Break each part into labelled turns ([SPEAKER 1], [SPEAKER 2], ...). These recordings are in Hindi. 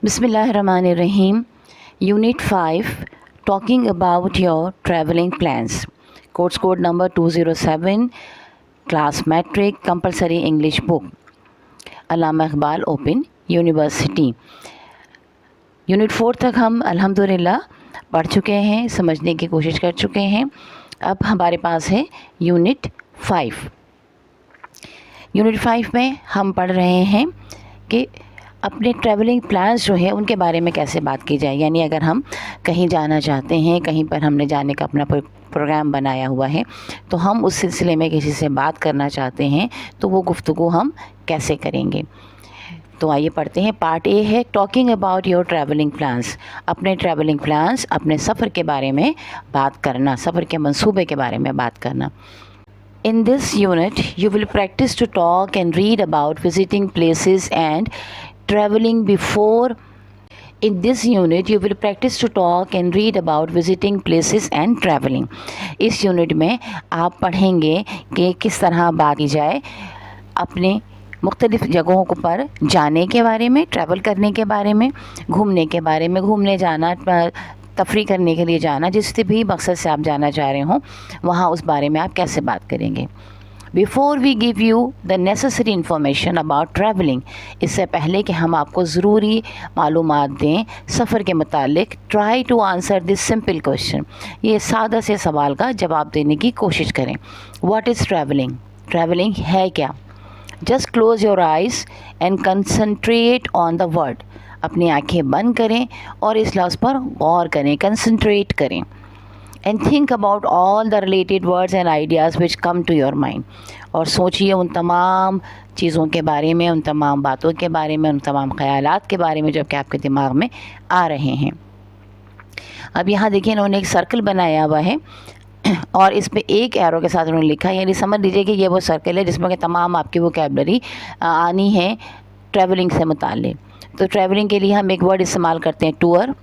[SPEAKER 1] Bismillahirrahmanirrahim. Unit 5, talking about your traveling plans. Course code number 207, class metric, compulsory English book. Allama Iqbal open university. Unit 4 तक हम अल्हम्दुलिल्लाह पढ़ चुके हैं, समझने की कोशिश कर चुके हैं. अब हमारे पास है यूनिट 5. यूनिट 5 में हम पढ़ रहे हैं कि अपने ट्रैवलिंग प्लान्स जो है उनके बारे में कैसे बात की जाए. यानी अगर हम कहीं जाना चाहते हैं, कहीं पर हमने जाने का अपना प्रोग्राम बनाया हुआ है, तो हम उस सिलसिले में किसी से बात करना चाहते हैं तो वो गुफ्तगू हम कैसे करेंगे. तो आइए पढ़ते हैं. पार्ट ए है talking about your travelling plans. अपने ट्रैवलिंग प्लान्स, अपने सफ़र के बारे में बात करना, सफ़र के मंसूबे के बारे में बात करना. In this unit, you will practice to talk and read about visiting places and traveling before. In this unit, you will practice to talk and read about visiting places and traveling. इस यूनिट में आप पढ़ेंगे कि किस तरह बात की जाए अपने मुख्तलिफ़ जगहों को पर जाने के बारे में, ट्रैवल करने के बारे में, घूमने के बारे में, घूमने जाना, तफरी करने के लिए जाना, जिस भी मकसद से आप जाना चाह रहे हों वहाँ उस बारे में आप कैसे बात करेंगे. Before we give you the necessary information about travelling, इससे पहले कि हम आपको ज़रूरी मालूमात दें सफ़र के मुतालिक, try to answer this simple question, ये सादा से सवाल का जवाब देने की कोशिश करें. What is travelling? ट्रैवलिंग है क्या? Just close your eyes and concentrate on the word. अपनी आंखें बंद करें और इस लफ्ज़ पर गौर करें, कंसंट्रेट करें. And think about all the related words and ideas which come to your mind. और सोचिए उन तमाम चीज़ों के बारे में, उन तमाम बातों के बारे में, उन तमाम ख़यालात के बारे में जो कि आपके दिमाग में आ रहे हैं. अब यहाँ देखिए इन्होंने एक सर्कल बनाया हुआ है और इस पे एक एरो के साथ उन्होंने लिखा है. यानी समझ लीजिए कि ये वो सर्कल है जिसमें कि तमाम आपकी वोकैबुलरी आनी है ट्रैवलिंग से मुताल्लिक़. तो ट्रैवलिंग के लिए हम एक वर्ड इस्तेमाल करते हैं टूर,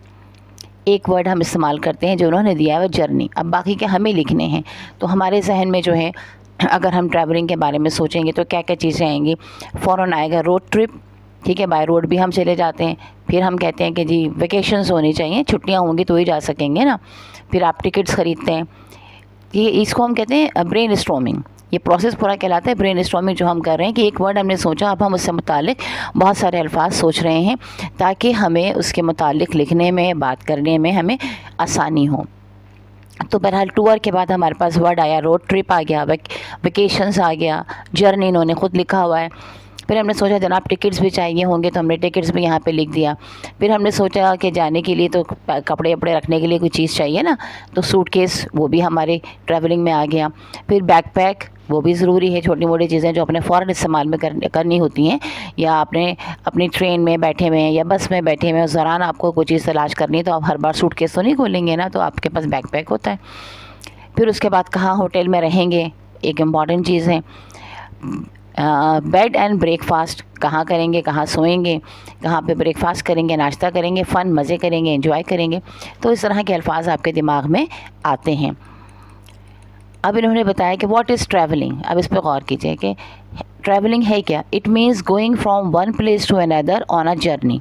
[SPEAKER 1] एक वर्ड हम इस्तेमाल करते हैं जो उन्होंने दिया है वो जर्नी. अब बाकी के हमें लिखने हैं. तो हमारे जहन में जो है अगर हम ट्रैवलिंग के बारे में सोचेंगे तो क्या क्या चीज़ें आएंगी. फ़ौरन आएगा रोड ट्रिप. ठीक है, बाय रोड भी हम चले जाते हैं. फिर हम कहते हैं कि जी वेकेशंस होनी चाहिए, छुट्टियां होंगी तो ही जा सकेंगे ना. फिर आप टिकट्स ख़रीदते हैं. ये इसको हम कहते हैं ब्रेन स्टॉर्मिंग. ये प्रोसेस पूरा कहलाता है ब्रेन स्टॉर्मिंग जो हम कर रहे हैं कि एक वर्ड हमने सोचा, अब हम उससे मुतालिक बहुत सारे अल्फाज सोच रहे हैं ताकि हमें उसके मुतालिक लिखने में, बात करने में हमें आसानी हो. तो बहरहाल टूर के बाद हमारे पास वर्ड आया रोड ट्रिप आ गया, वेकेशंस आ गया, जर्नी इन्होंने ख़ुद लिखा हुआ है. फिर हमने सोचा जनाब टिकट्स भी चाहिए होंगे तो हमने टिकट्स भी यहाँ पे लिख दिया. फिर हमने सोचा कि जाने के लिए तो कपड़े वपड़े रखने के लिए कोई चीज़ चाहिए ना, तो सूटकेस वो भी हमारे ट्रैवलिंग में आ गया. फिर बैकपैक वो भी ज़रूरी है, छोटी मोटी चीज़ें जो अपने फ़ौरन इस्तेमाल में करनी होती हैं, या आपने अपनी ट्रेन में बैठे हुए हैं या बस में बैठे हुए हैं उस दौरान आपको कोई चीज़ तलाश करनी है तो आप हर बार सूटकेस तो नहीं खोलेंगे ना, तो आपके पास बैकपैक होता है. फिर उसके बाद कहाँ होटल में रहेंगे, एक इम्पॉर्टेंट चीज़ है. बेड एंड ब्रेकफास्ट, कहाँ करेंगे, कहाँ सोएंगे, कहाँ पे ब्रेकफास्ट करेंगे, नाश्ता करेंगे, फ़न मज़े करेंगे, एंजॉय करेंगे. तो इस तरह के अल्फाज आपके दिमाग में आते हैं. अब इन्होंने बताया कि व्हाट इज़ ट्रैवलिंग. अब इस पर गौर कीजिए कि ट्रैवलिंग है क्या. It means going from one place to another on a journey.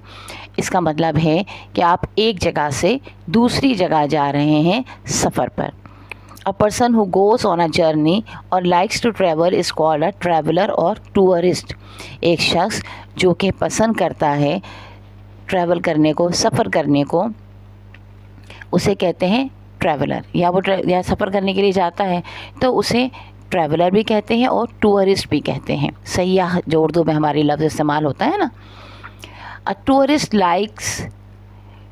[SPEAKER 1] इसका मतलब है कि आप एक जगह से दूसरी जगह जा रहे हैं सफ़र पर. A person who goes on a journey or likes to travel is called a traveler or tourist. एक शख्स जो कि पसंद करता है ट्रैवल करने को, सफ़र करने को, उसे कहते हैं ट्रैवलर. या वो या सफ़र करने के लिए जाता है तो उसे ट्रैवलर भी कहते हैं और टूरिस्ट भी कहते हैं. सयाह जो उर्दू में हमारी लफ्ज़ इस्तेमाल होता है ना. A tourist likes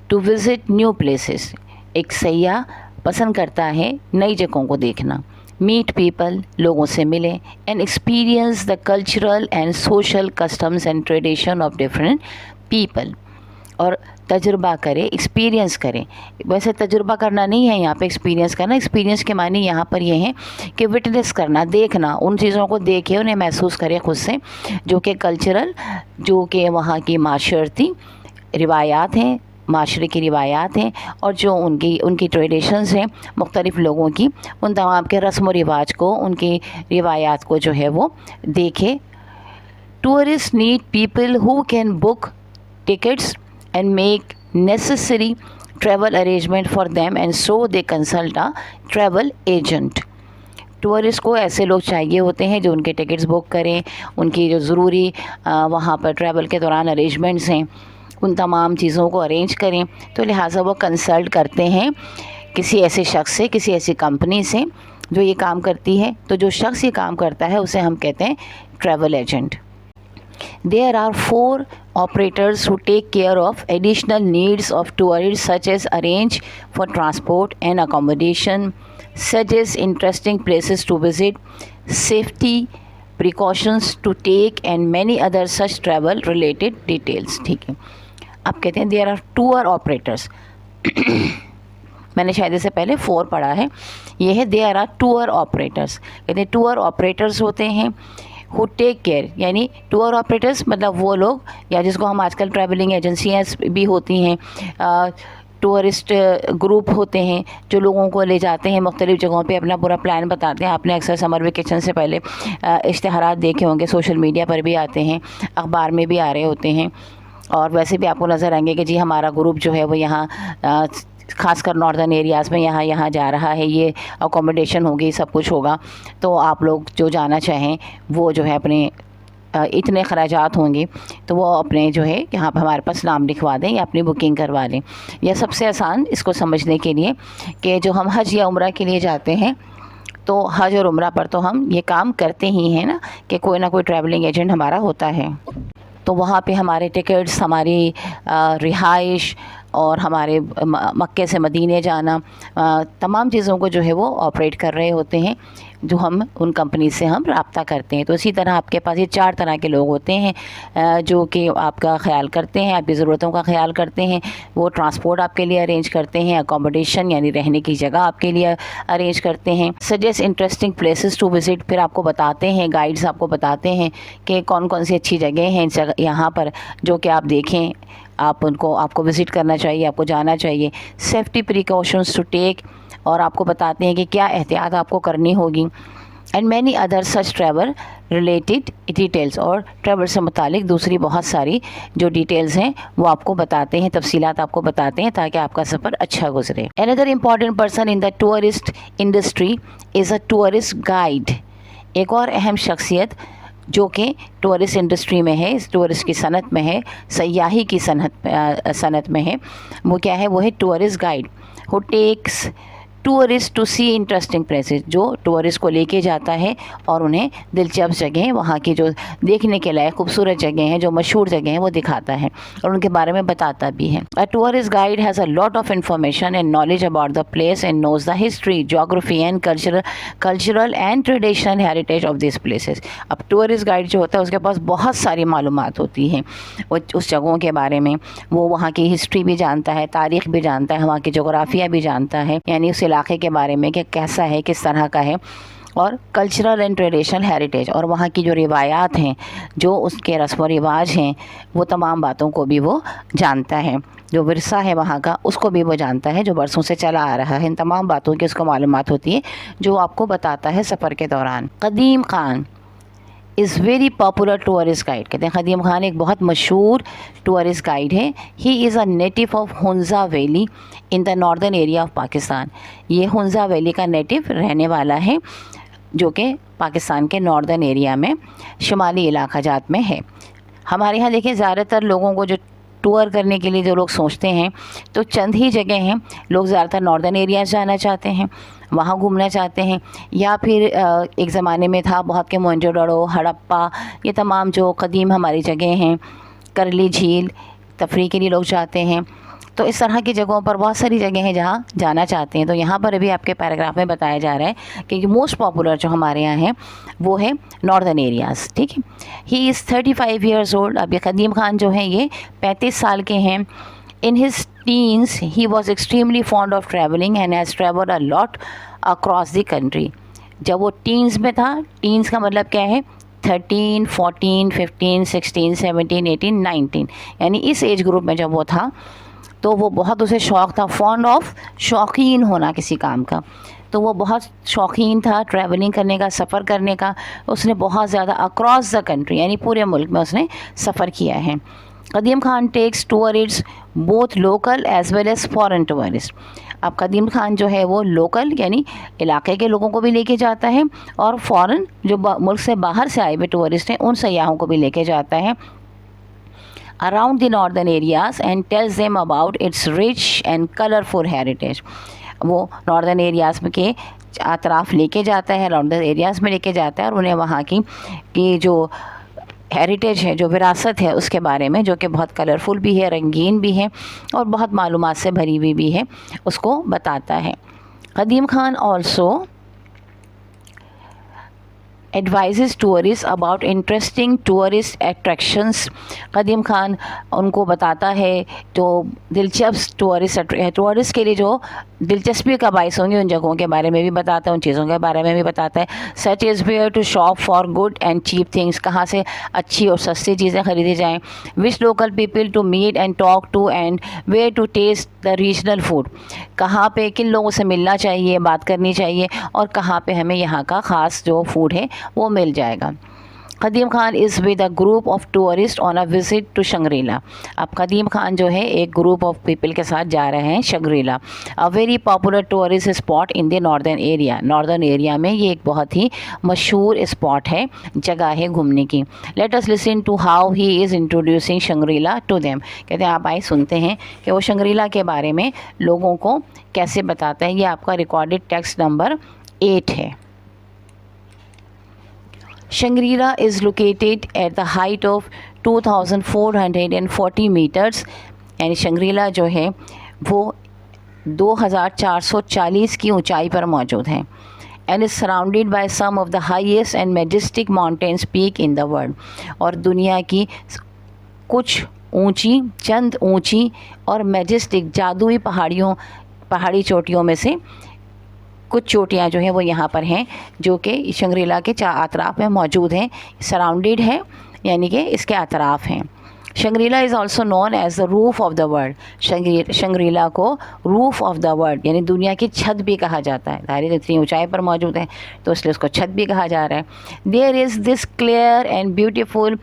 [SPEAKER 1] to visit new places. एक सयाह पसंद करता है नई जगहों को देखना. मीट पीपल, लोगों से मिले. And experience the cultural and social customs and tradition of different people. और तजुर्बा करें, एक्सपीरियंस करें. वैसे तजुर्बा करना नहीं है यहाँ पे, एक्सपीरियंस करना. एक्सपीरियंस के मानी यहाँ पर ये हैं कि विटनेस करना, देखना, उन चीज़ों को देखें, उन्हें महसूस करें खुद से, जो कि कल्चरल, जो कि वहाँ की माशरती रिवायात हैं, माशरे की रिवायात हैं, और जो उनकी ट्रेडिशंस हैं मुख्तलिफ़ लोगों की, उन तमाम के रस्म व रिवाज को, उनकी रिवायात को जो है वो देखे. Tourist need people who can book tickets and make necessary travel arrangement for them, and so they consult a travel agent. Tourist को ऐसे लोग चाहिए होते हैं जो उनके टिकट्स बुक करें, उनकी जो ज़रूरी वहाँ पर ट्रैवल के दौरान अरेंजमेंट्स हैं उन तमाम चीज़ों को अरेंज करें। तो लिहाजा वो कंसल्ट करते हैं किसी ऐसे शख्स से, किसी ऐसी कंपनी से जो ये काम करती है। तो जो शख्स ये काम करता है उसे हम कहते हैं travel agent. There are 4 operators who take care of additional needs of tourists, such as arrange for transport and accommodation, suggest interesting places to visit, safety precautions to take, and many other such travel related details। ठीक है, अब कहते हैं there are tour operators मैंने शायद इससे पहले 4 पढ़ा है, ये है there are tour operators। कहते हैं टूर ऑपरेटर्स होते हैं हु टेक केयर, यानी टूर ऑपरेटर्स मतलब वो लोग, या जिसको हम आजकल ट्रैवलिंग एजेंसियाँ भी होती हैं, टूरिस्ट ग्रुप होते हैं जो लोगों को ले जाते हैं मुख्तलिफ़ जगहों पे, अपना पूरा प्लान बताते हैं। आपने अक्सर समर वेकेशन से पहले इश्तिहारात देखे होंगे, सोशल मीडिया पर भी आते हैं, अखबार में भी आ रहे होते हैं, और वैसे भी आपको नज़र आएंगे कि जी हमारा ग्रुप जो है वो यहाँ ख़ासकर नॉर्दर्न एरियाज़ में यहाँ जा रहा है, ये अकोमोडेशन होगी, सब कुछ होगा। तो आप लोग जो जाना चाहें वो जो है अपने इतने ख़राजात होंगे तो वो अपने जो है यहाँ पर हमारे पास नाम लिखवा दें या अपनी बुकिंग करवा लें। यह सबसे आसान इसको समझने के लिए कि जो हम हज या उम्रा के लिए जाते हैं तो हज और उम्रा पर तो हम ये काम करते ही हैं ना कि कोई ना कोई ट्रैवलिंग एजेंट हमारा होता है। तो वहाँ पे हमारे टिकट्स, हमारी रिहाइश और हमारे मक्के से मदीने जाना, तमाम चीज़ों को जो है वो ऑपरेट कर रहे होते हैं, जो हम उन कंपनी से हम रब्ता करते हैं। तो इसी तरह आपके पास ये 4 तरह के लोग होते हैं जो कि आपका ख्याल करते हैं, आपकी ज़रूरतों का ख्याल करते हैं। वो ट्रांसपोर्ट आपके लिए अरेंज करते हैं, अकोमोडेशन यानी रहने की जगह आपके लिए अरेंज करते हैं, suggest interesting places to visit, फिर आपको बताते हैं, गाइड्स आपको बताते हैं कि कौन कौन सी अच्छी जगह हैं यहाँ पर जो कि आप देखें, आपको विज़िट करना चाहिए, आपको जाना चाहिए। सेफ्टी प्रिकॉशंस टू टेक, और आपको बताते हैं कि क्या एहतियात आपको करनी होगी। And many other such travel related details, और ट्रैवल से मुतालिक दूसरी बहुत सारी जो डिटेल्स हैं वो आपको बताते हैं, तफसीलात आपको बताते हैं ताकि आपका सफ़र अच्छा गुजरे। Another important person in the tourist industry is a tourist guide. एक और अहम शख्सियत जो कि टूरिस्ट इंडस्ट्री में है, इस टूरिस्ट की सनत में है, सयाही की सनत में है, वो क्या है? वो है tourist guide who takes tourist to see interesting places, जो टूरिस्ट को लेके जाता है और उन्हें दिलचस्प जगह, वहाँ की जो देखने के लायक खूबसूरत जगह हैं, जो मशहूर जगह हैं, वो दिखाता है और उनके बारे में बताता भी है। A tourist guide has a lot of information and knowledge about the place and knows the history, geography and cultural and traditional heritage of this places. अब टूरिस्ट गाइड जो होता है उसके पास बहुत सारी मालूमात होती हैं वो उस जगहों के बारे में, वो वहाँ की हिस्ट्री भी जानता है, तारीख़ भी जानता है, वहाँ की जोग्राफिया भी जानता है, यानी उस इलाके के बारे में कि कैसा है, किस तरह का है, और कल्चरल एंड ट्रेडिशनल हेरिटेज, और वहाँ की जो रिवायात हैं, जो उसके रस्म व रिवाज हैं, वो तमाम बातों को भी वो जानता है। जो विरसा है वहाँ का उसको भी वो जानता है, जो बरसों से चला आ रहा है, इन तमाम बातों की उसको मालूमात होती है जो आपको बताता है सफ़र के दौरान। कदीम Khan is very popular tourist guide. कहते हैं कदीम खान एक बहुत मशहूर टूरिस्ट गाइड है। He is a native of Hunza valley in the northern area of Pakistan. ये हुंजा वैली का नेटिव रहने वाला है जो कि पाकिस्तान के नॉर्दर्न एरिया में शुमाली इलाका जात में है। हमारे यहाँ देखिए ज़्यादातर लोगों को जो टूर करने के लिए जो लोग सोचते हैं तो चंद ही जगह हैं, लोग ज़्यादातर नॉर्दर्न एरियाज़ जाना चाहते हैं, वहाँ घूमना चाहते हैं, या फिर एक ज़माने में था बहुत के मोहनजोदड़ो, हड़प्पा, ये तमाम जो कदीम हमारी जगह हैं, करली झील, तफरीह के लिए लोग जाते हैं। तो इस तरह की जगहों पर बहुत सारी जगह हैं जहाँ जाना चाहते हैं। तो यहाँ पर अभी आपके पैराग्राफ में बताया जा रहा है कि मोस्ट पॉपुलर जो हमारे यहाँ है वो है नॉर्दर्न एरियाज़। ठीक है, ही इज़ 35 ईयर्स ओल्ड। अब ये कदीम खान जो हैं ये 35 साल के हैं। In his teens he was extremely fond of travelling and has travelled a lot across the country. जब वो टीन्स में था, टीन्स का मतलब क्या है? 13, 14, 15, 16, 17, 18, 19, यानी इस एज ग्रुप में जब वो था तो वो बहुत उसे शौक़ था, फॉन्ड ऑफ, शौकीन होना किसी काम का, तो वो बहुत शौकीन था ट्रैवलिंग करने का, सफ़र करने का। उसने बहुत ज़्यादा अक्रॉस द कंट्री यानी पूरे मुल्क में उसने सफ़र किया है। Qadeem Khan takes tourist both local as well as foreign tourist. अब कदीम खान जो है वो लोकल यानी इलाके के लोगों को भी लेके जाता है और फॉरेन जो मुल्क से बाहर से आए हुए टूरिस्ट हैं उन सयाहों को भी लेके जाता है around the northern areas and tells them about it's rich and colourful heritage. वो नॉर्दर्न एरियाज़ में के अतराफ़ लेके जाता है, नॉर्दर्न एरियाज़ में लेके जाता है और उन्हें वहाँ की जो हेरिटेज है, जो विरासत है उसके बारे में, जो कि बहुत कलरफुल भी है, रंगीन भी है और बहुत मालूमात से भरी हुई भी है, उसको बताता है। Qadeem Khan also advises tourist about interesting tourist attractions. कदीम खान उनको बताता है तो दिलचस्प टूरिस्ट के लिए जो दिलचस्पी का बाइस होंगे उन जगहों के बारे में भी बताता है, उन चीज़ों के बारे में भी बताता है। Such is where to shop for good and cheap things, कहाँ से अच्छी और सस्ती चीज़ें खरीदी जाएँ। Which local people to meet and talk to and where to taste the regional food, कहाँ पे किन लोगों से मिलना चाहिए, बात करनी चाहिए और कहाँ पे हमें यहाँ का ख़ास जो फूड है वो मिल जाएगा। Qadeem Khan is with a group of tourist on a visit to Shangrila. अब कदीम खान जो है एक ग्रुप ऑफ पीपल के साथ जा रहे हैं Shangrila, a very popular tourist spot in the northern area. Northern area में ये एक बहुत ही मशहूर स्पॉट है, जगह है घूमने की। Let us listen to how he is introducing Shangrila to them. कहते हैं आप आए सुनते हैं कि वो शंग्रीला के बारे में लोगों को कैसे बताता है। ये आपका रिकॉर्डेड टेक्स्ट नंबर 8 है। Shangri-La is located at the height of 2440 meters, यानी शंग्रीला जो है वो 2440 की ऊंचाई पर मौजूद है। And is surrounded by some of the highest and majestic mountains peak in the world, और दुनिया की कुछ ऊंची, चंद ऊंची और मेजेस्टिक जादुई पहाड़ी चोटियों में से कुछ चोटियाँ जो हैं वो यहाँ पर हैं, जो कि शंग्रीला के अतराफ़ में मौजूद हैं। सराउंडेड है यानी कि इसके अतराफ़ हैं। Shangrila is also known as the roof of the world. Shangrila को रूफ़ ऑफ द वर्ल्ड यानी दुनिया की छत भी कहा जाता है। धारी इतनी ऊंचाई पर मौजूद है तो इसलिए उसको छत भी कहा जा रहा है। There is this clear and beautiful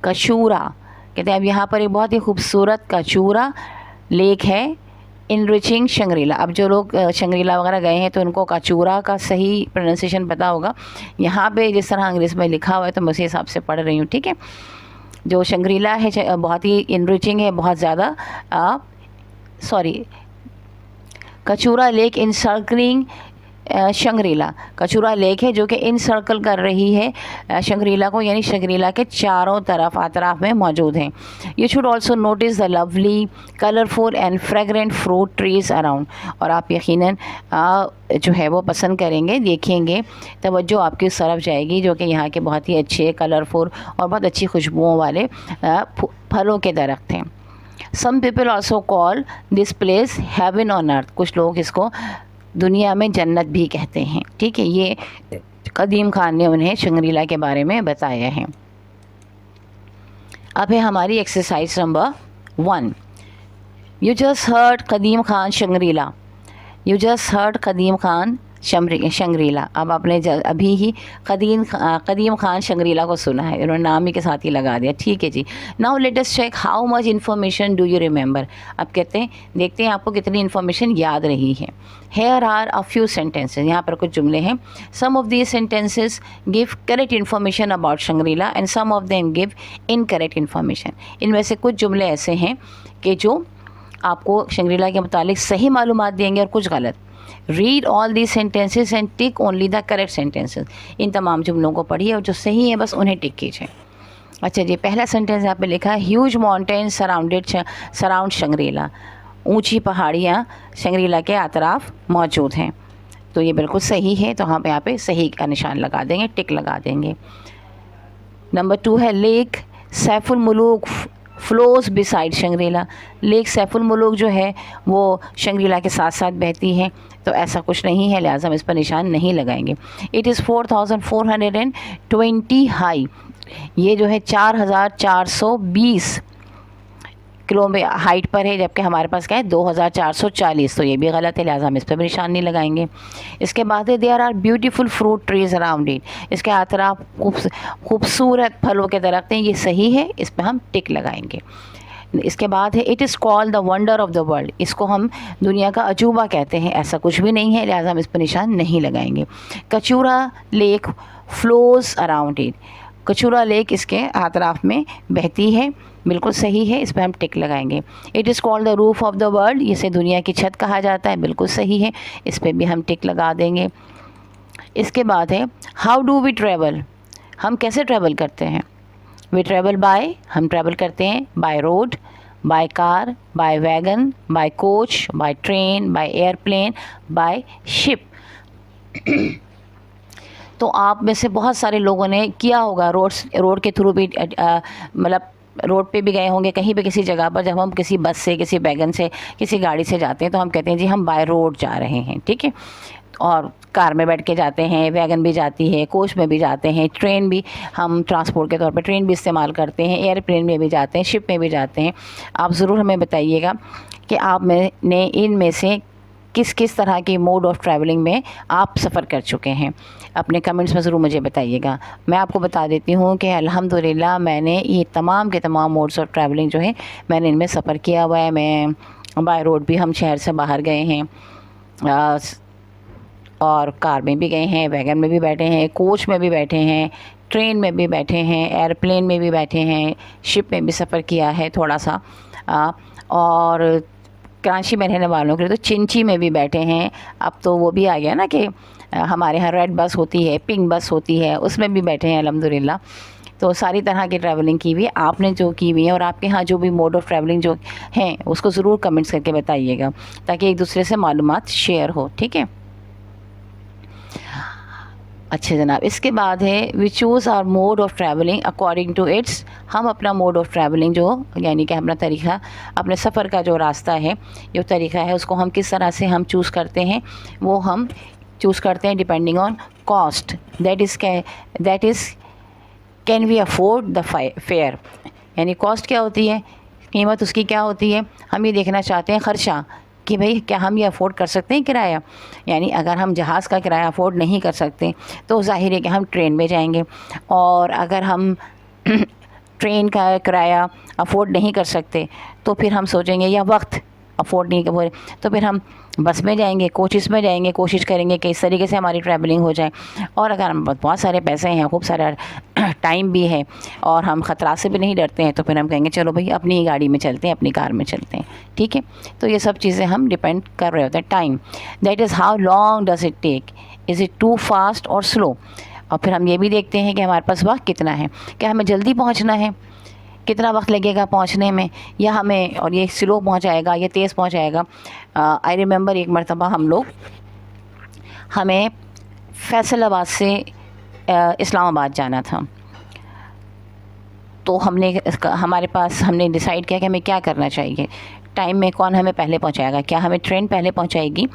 [SPEAKER 1] Kachura. कहते हैं अब यहाँ पर एक बहुत ही खूबसूरत कचूरा लेक है। Enriching Shangrila. अब जो लोग शंग्रीला वगैरह गए हैं तो उनको कचूरा का सही प्रोनाउंसिएशन पता होगा। यहाँ पे जिस तरह अंग्रेज़ी में लिखा हुआ है तो मैं उसी हिसाब से पढ़ रही हूँ, ठीक है। जो शंग्रीला है बहुत ही इनरिचिंग है, बहुत ज़्यादा Kachura lake इनसर्कलिंग Shangrila. Kachura lake है जो कि इन सर्कल कर रही है शंग्रीला को, यानी शंग्रीला के चारों तरफ अतराफ में मौजूद हैं। You should also notice the lovely colourful and fragrant fruit trees around. और आप यकीनन जो है वो पसंद करेंगे, देखेंगे, तवज्जो आपकी उस तरफ जाएगी जो कि यहाँ के बहुत ही अच्छे कलरफुल और बहुत अच्छी खुशबुओं वाले फलों के दरख्त हैं। Some people also call this place heaven on earth. कुछ लोग इसको दुनिया में जन्नत भी कहते हैं, ठीक है। ये कदीम खान ने उन्हें शंग्रीला के बारे में बताया है। अब है हमारी exercise number 1। You just heard Kadeem Khan Shangrila. You just heard Kadeem Khan Shangrila. अब आपने अभी ही कदीम खान शंग्रीला को सुना है, उन्होंने नाम ही के साथ ही लगा दिया, ठीक है जी। Now let us check how much information do you remember. अब कहते हैं देखते हैं आपको कितनी इन्फॉर्मेशन याद रही है। Here are a few sentences. यहाँ पर कुछ जुमले हैं। Some of these sentences give correct information about Shangrila and some of them give incorrect information. इनमें से कुछ जुमले ऐसे हैं कि जो आपको शंग्रीला के मुतालिक सही मालूमात देंगे और कुछ गलत। Read all the sentences and tick only the correct sentences. इन तमाम जुमलों को पढ़िए और जो सही है बस उन्हें टिक कीजिए। अच्छा जी, पहला सेंटेंस यहाँ पे लिखा है ह्यूज माउंटेन सराउंड शंग्रीला। ऊंची पहाड़ियाँ शंग्रीला के अतराफ मौजूद हैं, तो ये बिल्कुल सही है, तो हम यहाँ पे सही का निशान लगा देंगे, टिक लगा देंगे। नंबर 2 है lake Saiful Muluk flows beside Shangrila. Lake Saiful Muluk जो है वो शंग्रीला के साथ साथ बहती है, तो ऐसा कुछ नहीं है, लिहाजा हम इस पर निशान नहीं लगाएंगे। It is 4420 high. ये जो है 4420 किलोमीटर हाइट पर है, जबकि हमारे पास क्या है 2440, तो ये भी गलत है, लिहाजा हम इस पर भी निशान नहीं लगाएंगे। इसके बाद है there are beautiful fruit trees around it, इसके अतराफ खूबसूरत फलों के दरख्त हैं, ये सही है, इस पर हम टिक लगाएंगे। इसके बाद है it is called the wonder of the world, इसको हम दुनिया का अजूबा कहते हैं, ऐसा कुछ भी नहीं है, लिहाजा हम इस पर निशान नहीं लगाएंगे। Kachura lake flows around it, Kachura lake इसके अतराफ में बहती है, बिल्कुल सही है, इस पर हम टिक लगाएंगे। It is called the roof of the world, इसे दुनिया की छत कहा जाता है, बिल्कुल सही है, इस पर भी हम टिक लगा देंगे। इसके बाद है हाउ डू वी ट्रैवल, हम कैसे ट्रैवल करते हैं। वी ट्रैवल बाय, हम ट्रैवल करते हैं by road, by car, by wagon, by coach, by train, by airplane, by ship. तो आप में से बहुत सारे लोगों ने किया होगा रोड के थ्रू भी, मतलब रोड पे भी गए होंगे, कहीं पे किसी जगह पर जब हम किसी बस से, किसी वैगन से, किसी गाड़ी से जाते हैं तो हम कहते हैं जी हम बाय रोड जा रहे हैं, ठीक है। और कार में बैठ के जाते हैं, वैगन भी जाती है, कोच में भी जाते हैं, ट्रेन भी हम ट्रांसपोर्ट के तौर पे ट्रेन भी इस्तेमाल करते हैं, एयरप्लेन में भी जाते हैं, शिप में भी जाते हैं। आप ज़रूर हमें बताइएगा कि आप ने इनमें से किस किस तरह के मोड ऑफ़ ट्रैवलिंग में आप सफ़र कर चुके हैं, अपने कमेंट्स में ज़रूर मुझे बताइएगा। मैं आपको बता देती हूँ कि अल्हम्दुलिल्लाह मैंने ये तमाम के तमाम मोड्स ऑफ़ ट्रैवलिंग जो है मैंने इनमें सफ़र किया हुआ है। मैं बाय रोड भी हम शहर से बाहर गए हैं, और कार में भी गए हैं, वैगन में भी बैठे हैं, कोच में भी बैठे हैं, ट्रेन में भी बैठे हैं, एयरप्लेन में भी बैठे हैं, शिप में भी सफ़र किया है थोड़ा सा, और कराची में रहने वालों के लिए तो चिंची में भी बैठे हैं। अब तो वो भी आ गया ना कि हमारे यहाँ रेड बस होती है, पिंक बस होती है, उसमें भी बैठे हैं अल्हम्दुलिल्लाह। तो सारी तरह की ट्रैवलिंग की हुई है, आपने जो की हुई है और आपके यहाँ जो भी मोड ऑफ़ ट्रैवलिंग जो हैं उसको ज़रूर कमेंट्स करके बताइएगा, ताकि एक दूसरे से मालूमात शेयर हो, ठीक है। अच्छा जनाब, इसके बाद है we choose our mode of travelling according to its, हम अपना मोड ऑफ़ ट्रैवलिंग जो यानी कि अपना तरीक़ा, अपने सफ़र का जो रास्ता है, जो तरीक़ा है, उसको हम किस तरह से हम चूज़ करते हैं, वो हम चूज़ करते हैं depending on cost, that is can we afford the fare, यानी कॉस्ट क्या होती है, कीमत उसकी क्या होती है, हम ये देखना चाहते हैं ख़र्चा कि भाई क्या हम ये अफोर्ड कर सकते हैं किराया। यानी अगर हम जहाज़ का किराया अफोर्ड नहीं कर सकते तो ज़ाहिर है कि हम ट्रेन में जाएंगे, और अगर हम ट्रेन का किराया अफोर्ड नहीं कर सकते तो फिर हम सोचेंगे, या वक्त अफोर्ड नहीं कर, तो फिर हम बस में जाएंगे, कोचिज़ में जाएंगे, कोशिश करेंगे कि इस तरीके से हमारी ट्रैवलिंग हो जाए। और अगर हम बहुत सारे पैसे हैं, खूब सारा टाइम भी है और हम ख़तरा से भी नहीं डरते हैं, तो फिर हम कहेंगे चलो भाई अपनी ही गाड़ी में चलते हैं, अपनी कार में चलते हैं, ठीक है। तो ये सब चीज़ें हम डिपेंड कर रहे होते हैं। Time, that is how long does it take, is it too fast और स्लो। और फिर हम ये भी देखते हैं कि हमारे पास वक्त कितना है, क्या हमें जल्दी पहुँचना है, कितना वक्त लगेगा पहुंचने में, या हमें और ये स्लो पहुंचाएगा, ये तेज़ पहुंचाएगा। आई रिमेंबर एक मरतबा हमें फैसलाबाद से इस्लामाबाद जाना था, तो हमने डिसाइड किया कि हमें क्या करना चाहिए, टाइम में कौन हमें पहले पहुंचाएगा, क्या हमें ट्रेन पहले पहुंचाएगी,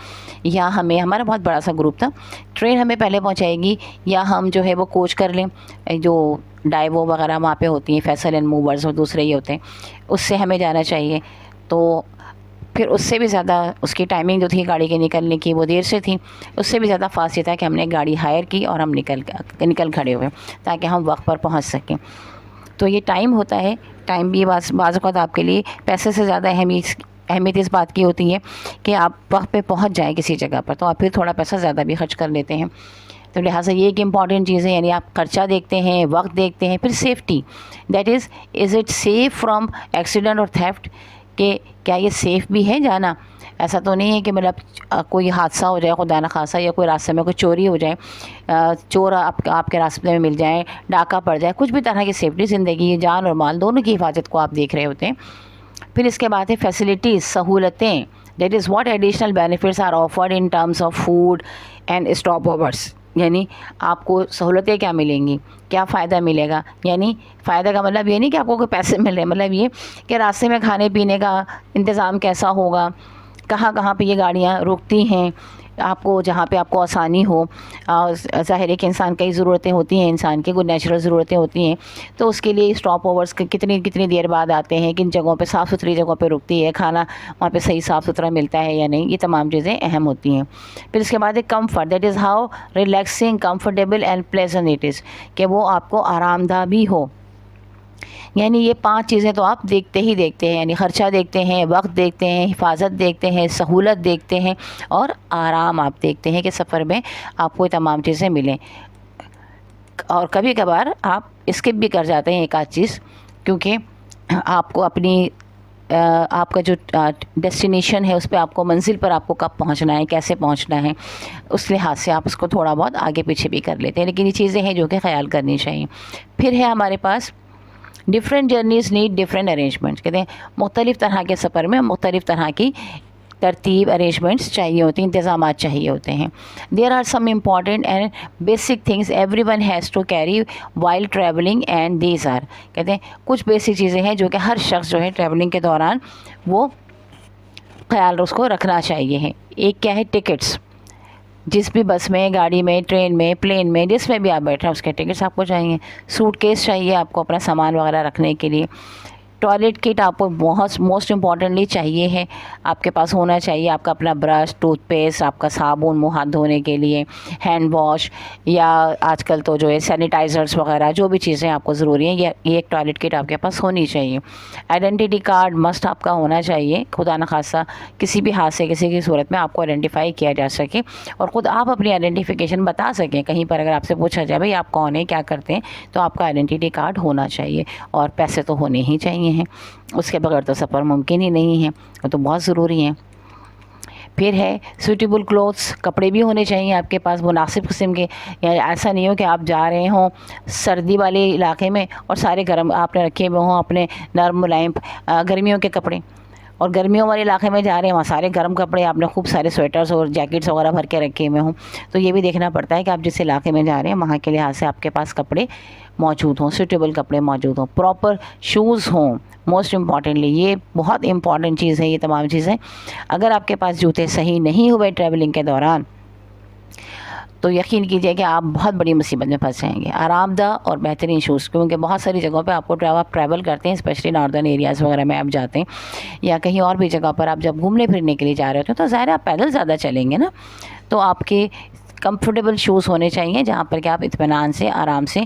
[SPEAKER 1] या हमारा बहुत बड़ा सा ग्रुप था, ट्रेन हमें पहले पहुंचाएगी, या हम जो है वो कोच कर लें, जो डाइवो वगैरह वहाँ पे होती हैं, फैसल एंड मूवर्स और दूसरे ही होते हैं, उससे हमें जाना चाहिए। तो फिर उससे भी ज़्यादा उसकी टाइमिंग जो थी गाड़ी के निकलने की वो देर से थी, उससे भी ज़्यादा फास्ट ये था कि हमने गाड़ी हायर की और हम निकल खड़े हुए ताकि हम वक्त पर पहुँच सकें। तो ये टाइम होता है, टाइम भी बाज़ वक़्त आपके लिए पैसे से ज़्यादा अहमियत इस बात की होती है कि आप वक्त पे पहुंच जाएं किसी जगह पर, तो आप फिर थोड़ा पैसा ज़्यादा भी खर्च कर लेते हैं। तो लिहाजा ये एक इम्पॉर्टेंट चीज़ है, यानी आप खर्चा देखते हैं, वक्त देखते हैं, फिर safety, that is it safe from accident और थेफ्ट, कि क्या ये सेफ़ भी है जाना। ऐसा तो नहीं है कि मतलब कोई हादसा हो जाए, खुदा न खासा, या कोई रास्ते में कोई चोरी हो जाए, चोर आपके रास्ते में मिल जाए, डाका पड़ जाए, कुछ भी तरह की सेफ्टी, ज़िंदगी, जान और माल दोनों की हिफाजत को आप देख रहे होते हैं। फिर इसके बाद है फैसिलिटीज़, सहूलतें, that is what additional benefits are offered in terms of food and stopovers, यानी आपको सहूलतें क्या मिलेंगी, क्या फ़ायदा मिलेगा। यानी फ़ायदा का मतलब ये नहीं कि आपको कोई पैसे मिल रहे हैं, मतलब ये कि रास्ते में खाने पीने का इंतज़ाम कैसा होगा, कहाँ कहाँ पे ये गाड़ियाँ रुकती हैं, आपको जहाँ पे आपको आसानी हो। ज़ाहिर है कि इंसान कई ज़रूरतें होती हैं, इंसान की कुछ नेचुरल ज़रूरतें होती हैं, तो उसके लिए स्टॉप ओवर्स कितनी कितनी देर बाद आते हैं, किन जगहों पे साफ़ सुथरी जगहों पे रुकती है, खाना वहाँ पे सही साफ़ सुथरा मिलता है या नहीं, ये तमाम चीज़ें अहम होती हैं। फिर इसके बाद है comfort, that is how relaxing, comfortable and pleasant it is, कि वो आपको आरामदा भी हो। यानी ये 5 चीज़ें तो आप देखते ही देखते हैं, यानी ख़र्चा देखते हैं, वक्त देखते हैं, हिफाजत देखते हैं, सहूलत देखते हैं और आराम आप देखते हैं कि सफ़र में आपको ये तमाम चीज़ें मिलें। और कभी कभार आप स्किप भी कर जाते हैं एक आध चीज़, क्योंकि आपको अपनी आपका जो डेस्टिनेशन है उस पर आपको मंजिल पर आपको कब पहुंचना है, कैसे पहुंचना है, उस लिहाज से आप उसको थोड़ा बहुत आगे पीछे भी कर लेते हैं, लेकिन ये चीज़ें हैं जो कि ख्याल करनी चाहिए। फिर है हमारे पास different journeys need different arrangements, कहते हैं मुख्तलिफ़ तरह के सफ़र में मुख्तलिफ़ तरह की तरतीब, अरेंजमेंट्स चाहिए होती हैं, इंतज़ामात चाहिए होते हैं। There are some important and basic things everyone has to carry while travelling and these are, कहते हैं कुछ बेसिक चीज़ें हैं जो कि हर शख्स जो है ट्रैवलिंग के दौरान वो ख्याल उसको रखना चाहिए है। एक क्या है, टिकट्स। जिस भी बस में, गाड़ी में, ट्रेन में, प्लेन में, जिसमें भी आप बैठ रहे हैं उसके टिकट्स आपको चाहिए। सूटकेस चाहिए आपको अपना सामान वगैरह रखने के लिए। टॉयलेट किट आपको बहुत मोस्ट इम्पॉर्टेंटली चाहिए है, आपके पास होना चाहिए। आपका अपना ब्रश, टूथपेस्ट, आपका साबुन मुँह हाथ धोने के लिए, हैंड वॉश, या आजकल तो जो है सैनिटाइज़र्स वगैरह, जो भी चीज़ें आपको ज़रूरी हैं, ये एक टॉयलेट किट आपके पास होनी चाहिए। आइडेंटिटी कार्ड मस्ट आपका होना चाहिए, खुदा न खासा किसी भी हाथ से किसी की सूरत में आपको आइडेंटिफाई किया जा सके और ख़ुद आप अपनी आइडेंटिफिकेशन बता सकें। कहीं पर अगर आपसे पूछा जाए भाई आप कौन है, क्या करते हैं, तो आपका आइडेंटिटी कार्ड होना चाहिए। और पैसे तो होने ही चाहिए हैं, उसके बगैर तो सफ़र मुमकिन ही नहीं है, वो तो बहुत ज़रूरी है। फिर है सूटेबल क्लोथ्स, कपड़े भी होने चाहिए आपके पास मुनासिब किस्म के। या ऐसा नहीं हो कि आप जा रहे हों सर्दी वाले इलाके में और सारे गर्म आपने रखे हुए हों अपने नरम मुलायम गर्मियों के कपड़े, और गर्मियों वाले इलाके में जा रहे हैं वहाँ सारे गर्म कपड़े आपने खूब सारे स्वेटर्स और जैकेट्स वगैरह भर के रखे हुए हों। तो ये भी देखना पड़ता है कि आप जिस इलाके में जा रहे हैं वहाँ के लिहाज से आपके पास कपड़े मौजूद हों, सूटेबल कपड़े मौजूद हों, प्रॉपर शूज़ हों। मोस्ट इम्पॉर्टेंटली ये बहुत इंपॉर्टेंट चीज़ है, ये तमाम चीज़ें। अगर आपके पास जूते सही नहीं हुए ट्रैवलिंग के दौरान तो यकीन कीजिए कि आप बहुत बड़ी मुसीबत में फंस जाएंगे। आरामदा और बेहतरीन शूज़, क्योंकि बहुत सारी जगहों पे आपको ट्रैवल करते हैं, स्पेशली नॉर्दर्न एरियाज़ वगैरह में आप जाते हैं या कहीं और भी जगह पर आप जब घूमने फिरने के लिए जा रहे होते हैं, तो ज़ाहिर आप पैदल ज़्यादा चलेंगे ना, तो आपके कंफर्टेबल शूज़ होने चाहिए जहाँ पर कि आप इत्मीनान से आराम से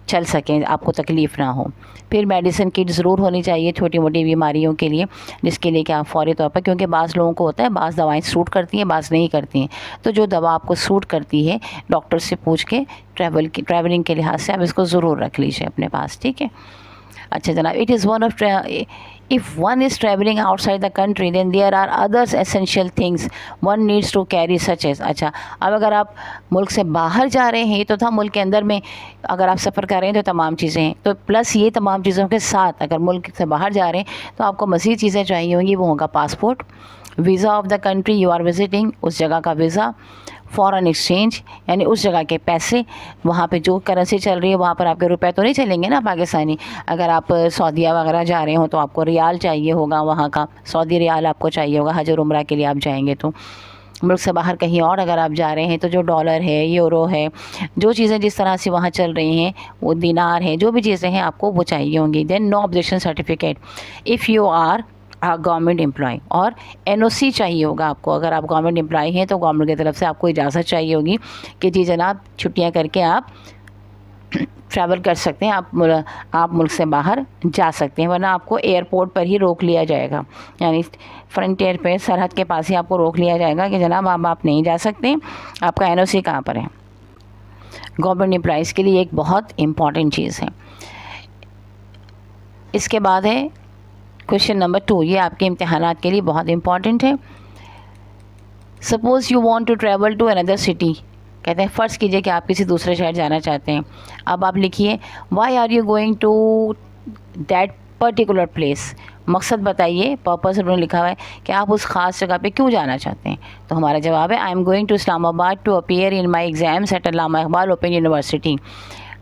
[SPEAKER 1] चल सकें, आपको तकलीफ़ ना हो। फिर मेडिसिन किट ज़रूर होनी चाहिए छोटी मोटी बीमारियों के लिए, जिसके लिए कि आप फ़ौरी तौर पर, क्योंकि बाज़ लोगों को होता है बाज़ दवाएं सूट करती हैं बाज़ नहीं करती हैं, तो जो दवा आपको सूट करती है डॉक्टर से पूछ के ट्रैवलिंग के लिहाज से आप इसको ज़रूर रख लीजिए अपने पास, ठीक है। अच्छा जनाब, it is one of if one is traveling outside the country then there are others essential things one needs to carry such as। अच्छा, अब अगर आप मुल्क से बाहर जा रहे हैं, ये तो था मुल्क के अंदर में अगर आप सफ़र कर रहे हैं तो तमाम चीज़ें हैं, तो प्लस ये तमाम चीज़ों के साथ अगर मुल्क से बाहर जा रहे हैं तो आपको मज़ीद चीज़ें चाहिए होंगी। वो होगा passport, visa of the country you are visiting, उस जगह का वीज़ा, फ़ॉरेन एक्सचेंज यानी उस जगह के पैसे, वहाँ पे जो करेंसी चल रही है वहाँ पर आपके रुपए तो नहीं चलेंगे ना पाकिस्तानी। अगर आप सऊदीया वगैरह जा रहे हो तो आपको रियाल चाहिए होगा, वहाँ का सऊदी रियाल आपको चाहिए होगा हज और उम्रा के लिए आप जाएंगे तो। मुल्क से बाहर कहीं और अगर आप जा रहे हैं तो जो डॉलर है, यूरो है, जो चीज़ें जिस तरह से वहाँ चल रही हैं, वो दिनार है, जो भी चीज़ें हैं आपको वो चाहिए होंगी। Then no objection certificate if you are government employ, और एनओसी चाहिए होगा आपको। अगर आप गवर्नमेंट एम्प्लॉय हैं तो गवर्नमेंट की तरफ से आपको इजाज़त चाहिए होगी कि जी जनाब छुट्टियां करके आप ट्रैवल कर सकते हैं, आप मुल्क से बाहर जा सकते हैं, वरना आपको एयरपोर्ट पर ही रोक लिया जाएगा, यानी फ्रंटियर पे सरहद के पास ही आपको रोक लिया जाएगा कि जनाब आप नहीं जा सकते, आपका एनओसी कहाँ पर है। गवर्नमेंट एम्प्लॉइज़ के लिए एक बहुत इम्पॉर्टेंट चीज़ है। इसके बाद है क्वेश्चन नंबर 2, ये आपके इम्तिहानात के लिए बहुत इंपॉर्टेंट है। Suppose you want to travel to another city, कहते हैं फ़र्ज़ कीजिए कि आप किसी दूसरे शहर जाना चाहते हैं। अब आप लिखिए why are you going to that particular place, मकसद बताइए, पर्पस उन्होंने लिखा हुआ है कि आप उस ख़ास जगह पे क्यों जाना चाहते हैं। तो हमारा जवाब है I am going to Islamabad to appear in my exams at Allama Iqbal open university.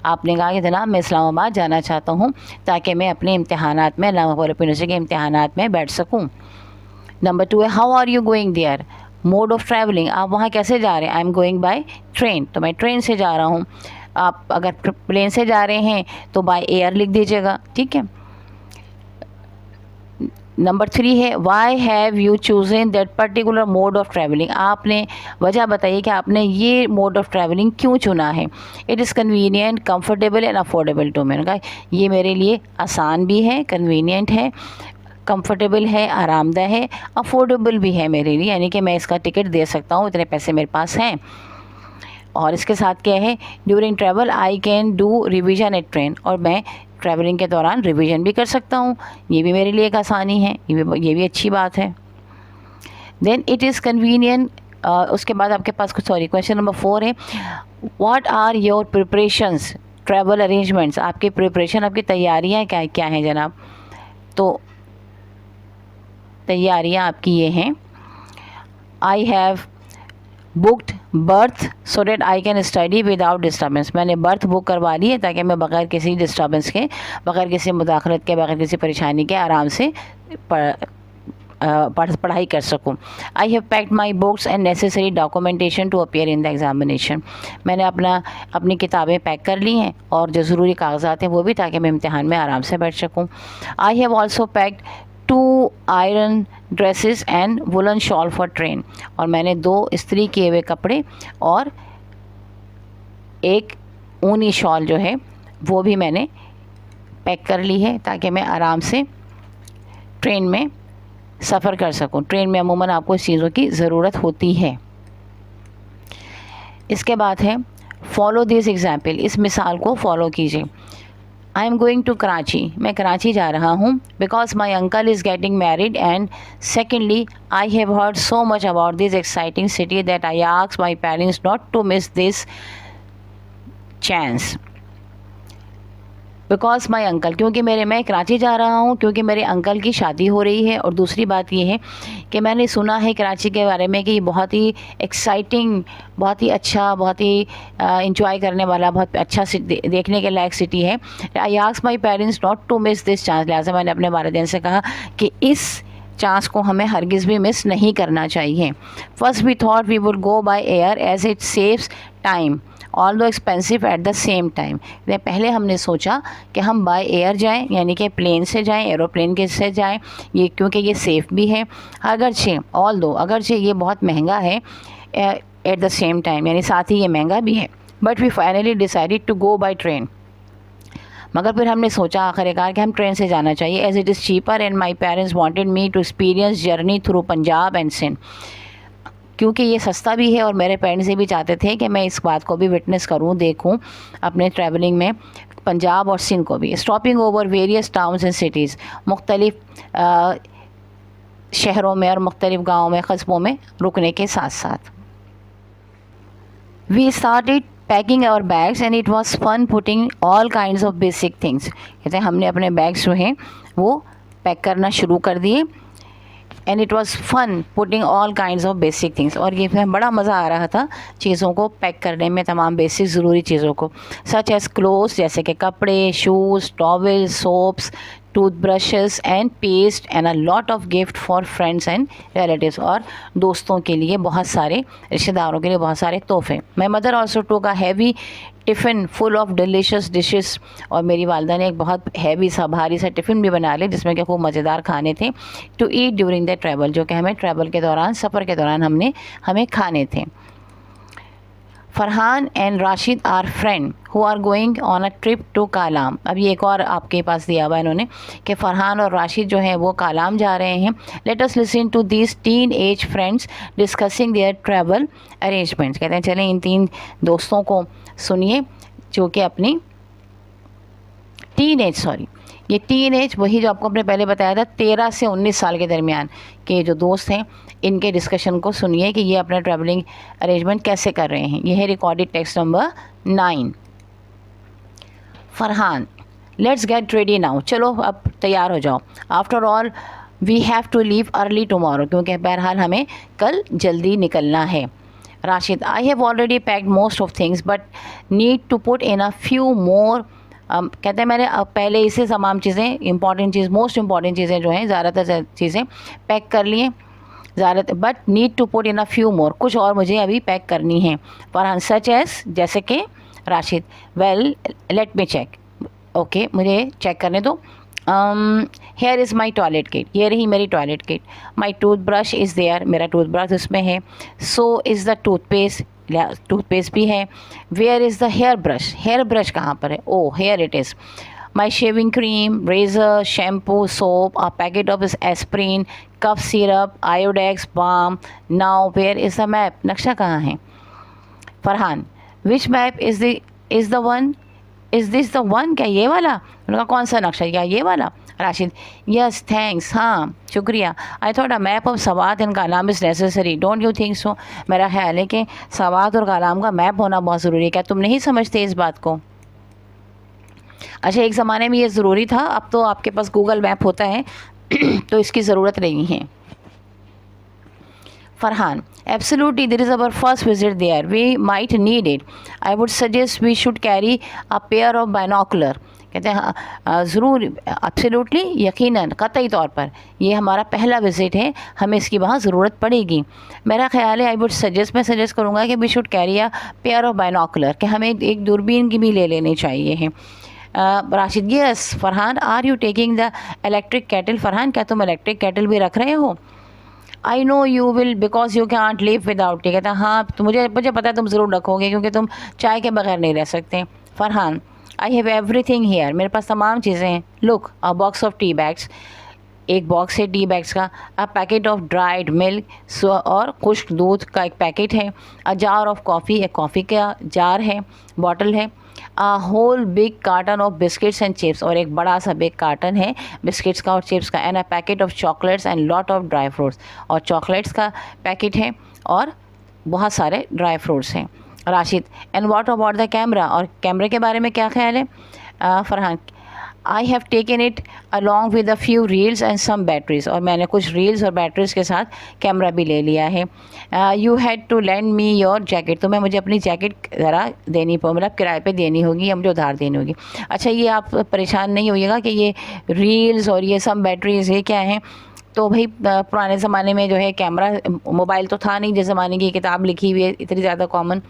[SPEAKER 1] आपने कहा कि जनाब मैं इस्लामाबाद जाना चाहता हूँ ताकि मैं अपने इम्तिहानात में अल्लामा इक़बाल ओपन यूनिवर्सिटी के इम्तिहानात में बैठ सकूँ। नंबर 2 है how are you going there, mode of travelling, आप वहाँ कैसे जा रहे हैं? I am going by train, तो मैं ट्रेन से जा रहा हूँ। आप अगर प्लेन से जा रहे हैं तो बाय एयर लिख दीजिएगा, ठीक है। नंबर 3 है why have you chosen that particular mode of travelling, आपने वजह बताइए कि आपने ये मोड ऑफ ट्रैवलिंग क्यों चुना है। It is convenient, comfortable and affordable too, मैंने कहा ये मेरे लिए आसान भी है, कन्वीनियंट है, कंफर्टेबल है, आरामदायक है, अफोर्डेबल भी है मेरे लिए, यानी कि मैं इसका टिकट दे सकता हूँ, इतने पैसे मेरे पास हैं। और इसके साथ क्या है, during travel I can do revision at train, और मैं ट्रैवलिंग के दौरान रिवीजन भी कर सकता हूँ, ये भी मेरे लिए एक आसानी है, ये भी अच्छी बात है। देन इट इज़ कन्वीनियंट, उसके बाद आपके पास कुछ, सॉरी, क्वेश्चन नंबर 4 है what are your preparations travel arrangements, आपकी प्रिपरेशन, आपकी तैयारियाँ क्या क्या हैं जनाब। तो तैयारियाँ आपकी ये हैं, I have booked berth so that I can study without disturbance, मैंने बर्थ बुक करवा ली है ताकि मैं बग़ैर किसी डिस्टर्बेंस के, बग़ैर किसी मुदाखलत के, बग़ैर किसी परेशानी के आराम से पढ़ाई कर सकूं। I have packed my books and necessary documentation to appear in the examination, मैंने अपनी किताबें पैक कर ली हैं और जो ज़रूरी कागजात हैं वो भी, ताकि मैं इम्तिहान में आराम से बैठ सकूँ। I have also packed 2 iron dresses and woollen shawl for train, और मैंने 2 इस्त्री किए हुए कपड़े और एक ऊनी शॉल जो है वो भी मैंने पैक कर ली है ताकि मैं आराम से ट्रेन में सफ़र कर सकूं। ट्रेन में अमूमन आपको इस चीज़ों की ज़रूरत होती है। इसके बाद है फॉलो दिस एग्जाम्पल, इस मिसाल को फॉलो कीजिए। I am going to Karachi, मैं कराची जा रहा हूँ, because my uncle is getting married, and secondly I have heard so much about this exciting city that I asked my parents not to miss this chance. Because my uncle, क्योंकि मैं कराची जा रहा हूँ क्योंकि मेरे अंकल की शादी हो रही है, और दूसरी बात ये है कि मैंने सुना है कराची के बारे में कि ये बहुत ही एक्साइटिंग, बहुत ही अच्छा, बहुत ही इंजॉय करने वाला, बहुत अच्छा देखने के लायक सिटी है। I asked my parents not to miss this chance, लिहाजा मैंने अपने वालिदैन से कहा कि इस चांस को हमें हरगिज़ भी मिस नहीं करना चाहिए। First we thought we would go by air as it saves time although expensive at the same time, पहले हमने सोचा कि हम बाय एयर जाएं, यानी कि प्लेन से जाएं, एरोप्लेन के से जाएं, ये क्योंकि ये सेफ़ भी है, अगरचे ये बहुत महंगा है एट द सेम टाइम, यानी साथ ही ये महंगा भी है। But we finally decided to go by train, मगर फिर हमने सोचा आखिरकार कि हम ट्रेन से जाना चाहिए, as it is cheaper and my parents wanted me to experience journey through Punjab and Sindh, क्योंकि ये सस्ता भी है और मेरे पेरेंट्स ये भी चाहते थे कि मैं इस बात को भी विटनेस करूं, देखूं अपने ट्रैवलिंग में पंजाब और सिंध को भी। Stopping over various towns and cities, मुख्तलिफ शहरों में और मुख्तलिफ गाँवों में, कस्बों में रुकने के साथ साथ। We started packing our bags and it was fun putting all kinds of basic things, कहते हैं हमने अपने बैग्स जो हैं वो पैक करना शुरू कर दिए। And it was fun putting all kinds of basic things, और ये फिर बड़ा मज़ा आ रहा था चीज़ों को पैक करने में, तमाम बेसिक ज़रूरी चीज़ों को, सच एज़ क्लोथ्स, जैसे कि कपड़े, shoes, towel, soaps, toothbrushes and paste and a lot of gift for friends and relatives, और दोस्तों के लिए बहुत सारे, रिश्तेदारों के लिए बहुत सारे तोहफे। माई मदर ऑल्सो टूक a heavy tiffin full of delicious dishes, और मेरी वालदा ने एक बहुत हैवी सा, भारी सा टिफ़िन भी बना लिया जिसमें कि खूब मज़ेदार खाने थे, to eat during the travel, जो कि हमें ट्रैवल के दौरान, सफ़र के दौरान हमें खाने थे। Farhan and Rashid are friend who are going on a trip to Kalam, अब ये एक और आपके पास दिया हुआ इन्होंने कि फ़रहान और राशिद जो हैं वो कालाम जा रहे हैं। Let us listen to these teenage friends discussing their travel arrangements, कहते हैं चलें इन 3 दोस्तों को सुनिए जो कि अपनी टीन एज वही जो आपको अपने पहले बताया था 13 से 19 साल के दरमियान के जो दोस्त हैं, इनके डिस्कशन को सुनिए कि ये अपना ट्रैवलिंग अरेंजमेंट कैसे कर रहे हैं। ये है recorded text number 9। Farhan, let's get ready now, चलो अब तैयार हो जाओ। After all we have to leave early tomorrow, क्योंकि बहरहाल हमें कल जल्दी निकलना है। Rashid, I have already packed most of things but need to put in a few more, कहते हैं मैंने पहले इसे तमाम चीज़ें, मोस्ट इम्पॉर्टेंट चीज़ें जो हैं, ज़्यादातर चीज़ें पैक कर लिए। ज़्यादा, but need to put in a few more, कुछ और मुझे अभी पैक करनी है। फरहान सच एज, जैसे कि Rashid, well let me check, okay मुझे चेक करने दो। Here is my toilet kit, ये रही मेरी toilet kit. My tooth brush is there, मेरा टूथ ब्रश उसमें है। So is the toothpaste, toothpaste भी है। Where is the hair brush, hair brush कहाँ पर है? Oh here it is. My shaving cream, razor, shampoo, soap, a packet of aspirin, cough syrup, Iodex, balm. Now where is the map? नक्शा कहाँ है? Farhan, which map is the one? Is this the one? क्या ये वाला? उनका कौन सा नक्शा? क्या ये वाला? राशिद, yes thanks, हाँ शुक्रिया। I thought a map of Swat and Kalam is necessary, don't you think so? मेरा ख्याल है कि सवात और कालाम का मैप होना बहुत ज़रूरी है। क्या तुम नहीं समझते इस बात को? अच्छा, एक ज़माने में ये ज़रूरी था, अब तो आपके पास गूगल मैप होता है तो इसकी ज़रूरत नहीं है। Farhan, absolutely, this is our first visit there, we might need it, I would suggest we should carry a pair of binocular. कहते हैं हाँ ज़रूर, एब्सोल्युटली, यकीनन, कतई तौर पर ये हमारा पहला विज़िट है, हमें इसकी वहाँ ज़रूरत पड़ेगी। मेरा ख्याल है, आई वुड सजेस्ट, मैं सजेस्ट करूँगा कि we should carry a pair of binocular, कि हमें एक दूरबीन की भी ले लेनी चाहिए है। Rashid, yes. Farhan, are you taking the electric kettle? Farhan, क्या तुम इलेक्ट्रिक केटल भी रख रहे हो? I know you will because you can't live without it. कहता हाँ, तो मुझे पता है तुम ज़रूर रखोगे क्योंकि तुम चाय के बगैर नहीं रह सकते। Farhan, I have everything here, मेरे पास तमाम चीज़ें हैं। Look, a box of tea bags, एक बॉक्स है टी बैग्स का। A packet of dried milk, और खुश्क दूध का एक पैकेट है। अ जार ऑफ कॉफ़ी, एक कॉफ़ी का जार है, बॉटल है। A whole big carton of biscuits and chips, और एक बड़ा सा बिग कार्टन है बिस्किट्स का और चिप्स का। And a packet of chocolates and lot of dry fruits, और चॉकलेट्स का पैकेट है और बहुत सारे ड्राई फ्रूट्स हैं। Rashid, and what about the camera, और कैमरे के बारे में क्या ख्याल है? Farhan, I have taken it along with a few reels and some batteries, और मैंने कुछ रील्स और बैटरीज के साथ कैमरा भी ले लिया है। You had to land me your jacket, तो मैं मुझे अपनी जैकेट ज़रा देनी मतलब किराए पे देनी होगी या मुझे उधार देनी होगी। अच्छा, ये आप परेशान नहीं होइएगा कि ये रील्स और ये सम बैटरीज ये क्या हैं। तो भाई पुराने ज़माने में जो है कैमरा, मोबाइल तो था नहीं जिस ज़माने की किताब लिखी हुई है इतनी ज़्यादा कॉमन,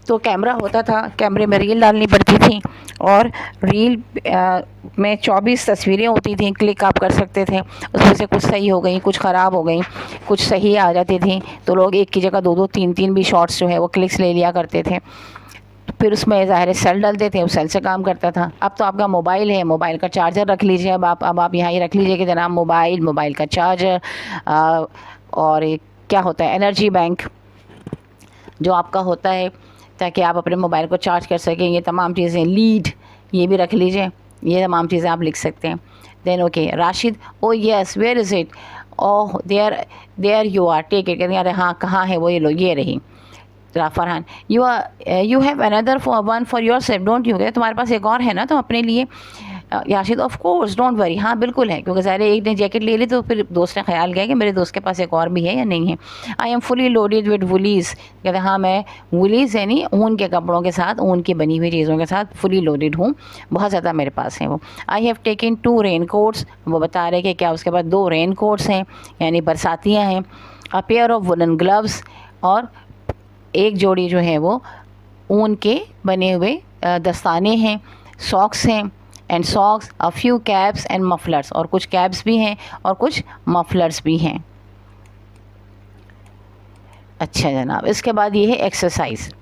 [SPEAKER 1] तो कैमरा होता था, कैमरे में रील डालनी पड़ती थी, और रील में 24 तस्वीरें होती थी, क्लिक आप कर सकते थे। उसमें से कुछ सही हो गई, कुछ ख़राब हो गई, कुछ सही आ जाती थी, तो लोग एक की जगह 2-2 3-3 भी शॉट्स जो है वो क्लिक्स ले लिया करते थे। फिर उसमें ज़ाहिर है सेल डालते थे, उस सेल से काम करता था। अब तो आपका मोबाइल है, मोबाइल का चार्जर रख लीजिए, अब आप यहाँ ही रख लीजिए कि जनाब मोबाइल का चार्जर, और एक क्या होता है एनर्जी बैंक जो आपका होता है, ताकि आप अपने मोबाइल को चार्ज कर सकें। ये तमाम चीज़ें, लीड ये भी रख लीजिए, ये तमाम चीज़ें आप लिख सकते हैं। Then okay, Rashid, oh yes, where is it? Oh there you are, take it. कहते हैं अरे हाँ, कहाँ है वो, ये लो, ये रही। Farhan, you have another one for your self don't you, तुम्हारे पास एक और है ना तुम अपने लिए? याशिद, ऑफ कोर्स, डोंट वरी, हाँ बिल्कुल है, क्योंकि ज़ाहिर एक ने जैकेट ले ली तो फिर दोस्त ने ख्याल किया कि मेरे दोस्त के पास एक और भी है या नहीं है। I am fully loaded with woollies, कहते हैं हाँ मैं वुलीज़ यानी ऊन के कपड़ों के साथ, ऊन की बनी हुई चीज़ों के साथ फुली लोडेड हूँ, बहुत ज़्यादा मेरे पास हैं वो। आई हैव टेकन 2 रेन कोट्स, वो बता रहे कि क्या उसके पास 2 रेन कोट्स हैं यानी बरसातियाँ हैं। अ पेयर ऑफ वुलन ग्लव्स, और एक जोड़ी जो है वो ऊन के बने हुए दस्ताने हैं। सॉक्स हैं and socks, a few caps and mufflers, और कुछ कैप्स भी हैं और कुछ मफलर्स भी हैं। अच्छा जनाब, इसके बाद ये है exercise.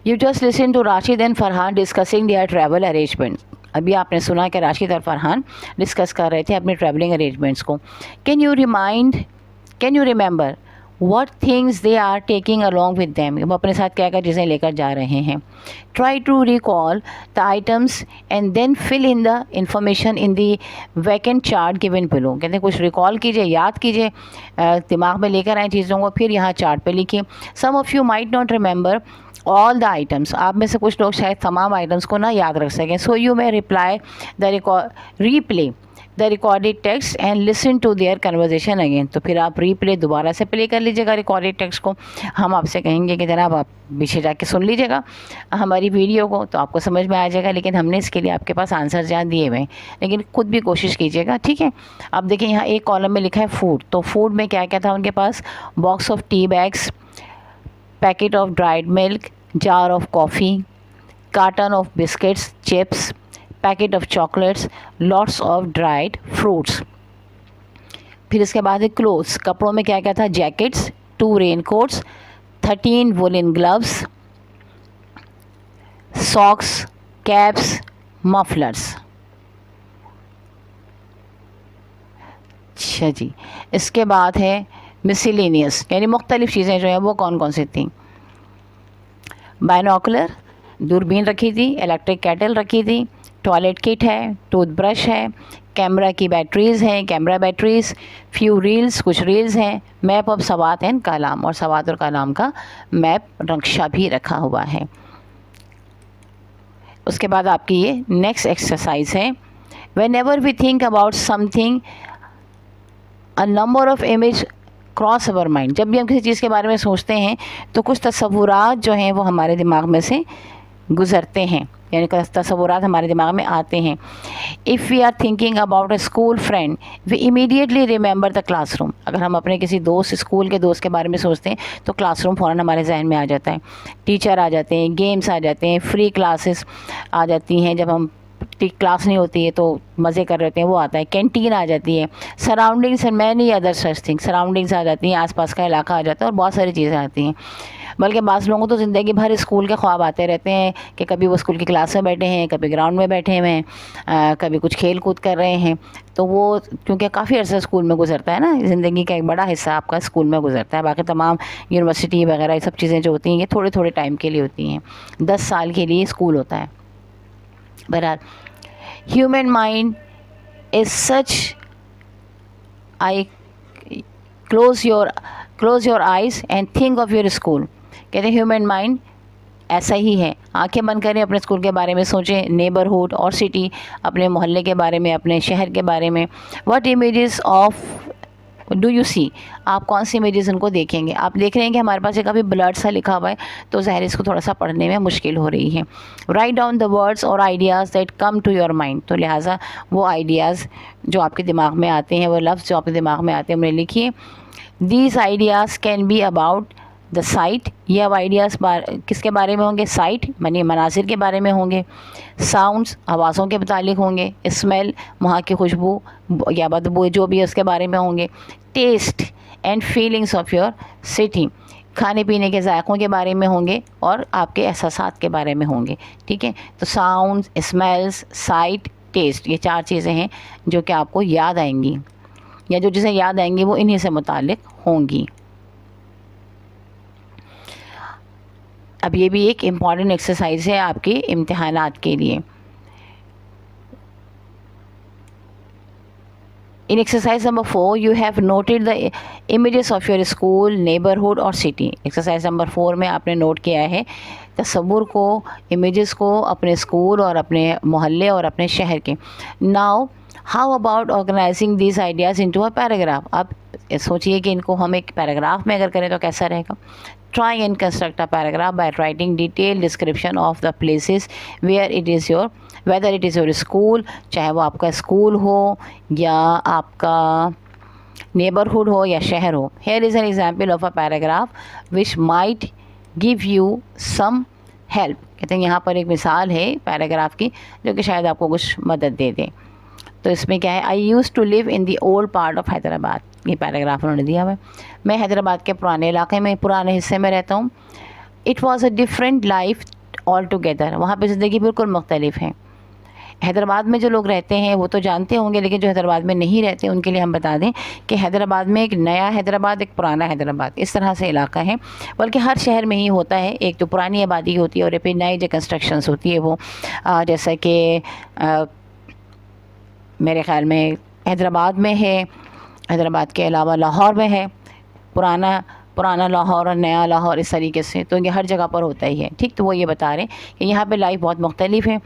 [SPEAKER 1] You just listen to Rashid and Farhan discussing their travel arrangement. अभी आपने सुना कि राशिद और फरहान डिस्कस कर रहे थे अपने ट्रैवलिंग अरेंजमेंट्स को। Can you remember what things they are taking along with them, वो अपने साथ क्या क्या चीज़ें लेकर जा रहे हैं। try to recall the items and then fill in the information in the vacant chart given below। कहते हैं कुछ रिकॉल कीजिए, याद कीजिए, दिमाग में लेकर आए चीज़ों को, फिर यहाँ चार्ट पे लिखिए। some of you might not remember all the items, आप में से कुछ लोग शायद तमाम आइटम्स को ना याद रख सकें। so you may replay the recorded text and listen to their conversation again. तो फिर आप रीप्ले दोबारा से प्ले कर लीजिएगा रिकॉर्डेड टेक्स्ट को। हम आपसे कहेंगे कि जनाब आप पीछे जाके सुन लीजिएगा हमारी वीडियो को, तो आपको समझ में आ जाएगा। लेकिन हमने इसके लिए आपके पास आंसर जहाँ दिए हुए हैं, लेकिन खुद भी कोशिश कीजिएगा, ठीक है। अब देखिए यहाँ एक कॉलम में लिखा है फूड, तो फूड में क्या क्या था उनके पास? Box of tea bags, packet of dried milk, jar of coffee, carton of biscuits, chips, packet of chocolates, lots of dried fruits. फिर इसके बाद है क्लोथ्स, कपड़ों में क्या क्या था? Jackets, 2 rain quotes, 13 woollen gloves, socks, caps, mufflers. अच्छा जी, इसके बाद है मिसलेनियस, यानी मुख्तलिफ़ चीज़ें जो हैं वो कौन कौन सी थी? बाइनोकुलर, दूरबीन रखी थी, इलेक्ट्रिक केटल रखी थी, टॉयलेट किट है, टूथब्रश है, कैमरा की बैटरीज़ हैं, कैमरा बैटरीज़, फ्यू रील्स, कुछ रील्स हैं, मैप ऑफ सवात एंड कलाम, और सवात और कलाम का मैप नक्शा भी रखा हुआ है। उसके बाद आपकी ये नेक्स्ट एक्सरसाइज है, whenever we think about something a number of image cross our mind. जब भी हम किसी चीज़ के बारे में सोचते हैं तो कुछ तस्वुरात जो हैं वो हमारे दिमाग में से गुज़रते हैं, यानी तस्वुरात हमारे दिमाग में आते हैं। If we are thinking about a school friend we immediately remember the classroom. अगर हम अपने किसी दोस्त, स्कूल के दोस्त के बारे में सोचते हैं तो क्लासरूम फ़ौरन हमारे जहन में आ जाता है। टीचर आ जाते हैं, गेम्स आ जाते हैं, फ्री क्लासेस आ जाती हैं, जब हम क्लास नहीं होती है तो मज़े कर रहे होते हैं वो आता है, कैंटीन आ जाती है, surroundings and many other such things, surroundings आ जाती हैं, आसपास का इलाका आ जाता है और बहुत सारी चीज़ें आती हैं। बल्कि बाज़ लोगों को तो ज़िंदगी भर स्कूल के ख्वाब आते रहते हैं कि कभी वो स्कूल की क्लास में बैठे हैं, कभी ग्राउंड में बैठे हुए हैं, कभी कुछ खेल कूद कर रहे हैं। तो वो क्योंकि काफ़ी अर्सा स्कूल में गुजरता है ना, ज़िंदगी का एक बड़ा हिस्सा आपका स्कूल में गुजरता है। बाकी तमाम यूनिवर्सिटी वगैरह ये सब चीज़ें जो होती हैं ये थोड़े थोड़े टाइम के लिए होती हैं, 10 साल के लिए स्कूल होता है। बहरहाल human mind is such, I close your eyes and think of your school. कहते हैं ह्यूमन माइंड ऐसा ही है, आंखें बंद करें, अपने स्कूल के बारे में सोचें, नेबरहुड और सिटी, अपने मोहल्ले के बारे में, अपने शहर के बारे में। What images of do you see, आप कौन सी इमेजेस उनको देखेंगे? आप देख रहे हैं कि हमारे पास एक काफ़ी ब्लड सा लिखा हुआ है, तो ज़ाहिर इसको थोड़ा सा पढ़ने में मुश्किल हो रही है। राइट डाउन द वर्ड्स और ideas that come to your mind, तो लिहाजा वो आइडियाज़ जो आपके दिमाग में आते हैं, वो लफ्ज़ जो आपके दिमाग में आते हैं उन्हें लिखिए। These ideas can be about the site, ये अब आइडियाज़ किसके बारे में होंगे? साइट मानी मनासिर के बारे में होंगे। साउंड्स, आवाज़ों के मुतालिक होंगे। स्मेल, वहाँ की खुशबू या बदबू जो भी है उसके बारे में होंगे। Taste and feelings of your city, खाने पीने के जायकों के बारे में होंगे और आपके एहसासात के बारे में होंगे, ठीक है। तो साउंड्स, स्मेल्स, साइट, टेस्ट, ये 4 चीज़ें हैं जो कि आपको याद आएंगी, या जो चीज़ें याद आएंगी वो इन्हीं से मुतालिक होंगी। अब ये भी एक इम्पॉर्टेंट एक्सरसाइज है आपके इम्तिहानात के लिए। In exercise number 4 you have noted the images of your school, neighbourhood और सिटी। एक्सरसाइज नंबर 4 में आपने नोट किया है तस्वुर को, इमेजेस को अपने स्कूल और अपने मोहल्ले और अपने शहर के। Now how about organising these ideas into a paragraph. अब सोचिए कि इनको हम एक पैराग्राफ में अगर करें तो कैसा रहेगा। Try and construct a paragraph by writing detailed description of the places where it is your, whether it is your school, चाहे वो आपका स्कूल हो या आपका नेबरहुड हो या शहर हो। Here is an example of a paragraph which might give you some help। कहते हैं यहाँ पर एक मिसाल है पैराग्राफ की जो कि शायद आपको कुछ मदद दे दे। तो इसमें क्या है? I use to live in the old part of Hyderabad, ये पैराग्राफ उन्होंने दिया हुआ है। मैं हैदराबाद के पुराने इलाके में, पुराने हिस्से में रहता हूँ। It was a different life all together, वहाँ पे ज़िंदगी बिल्कुल मुख्तलिफ है। हैदराबाद में जो लोग रहते हैं वो तो जानते होंगे, लेकिन जो हैदराबाद में नहीं रहते उनके लिए हम बता दें कि हैदराबाद में एक नया हैदराबाद, एक पुराना हैदराबाद, इस तरह से इलाका है। बल्कि हर शहर में ही होता है, एक तो पुरानी आबादी होती है और फिर नई जो कंस्ट्रक्शंस होती है वो जैसा कि मेरे ख़्याल में हैदराबाद में है, हैदराबाद के अलावा लाहौर में है, पुराना लाहौर और नया लाहौर, इस तरीके से। तो ये हर जगह पर होता ही है, ठीक। तो वो ये बता रहे हैं कि यहाँ पे लाइफ बहुत मुख्तलिफ है।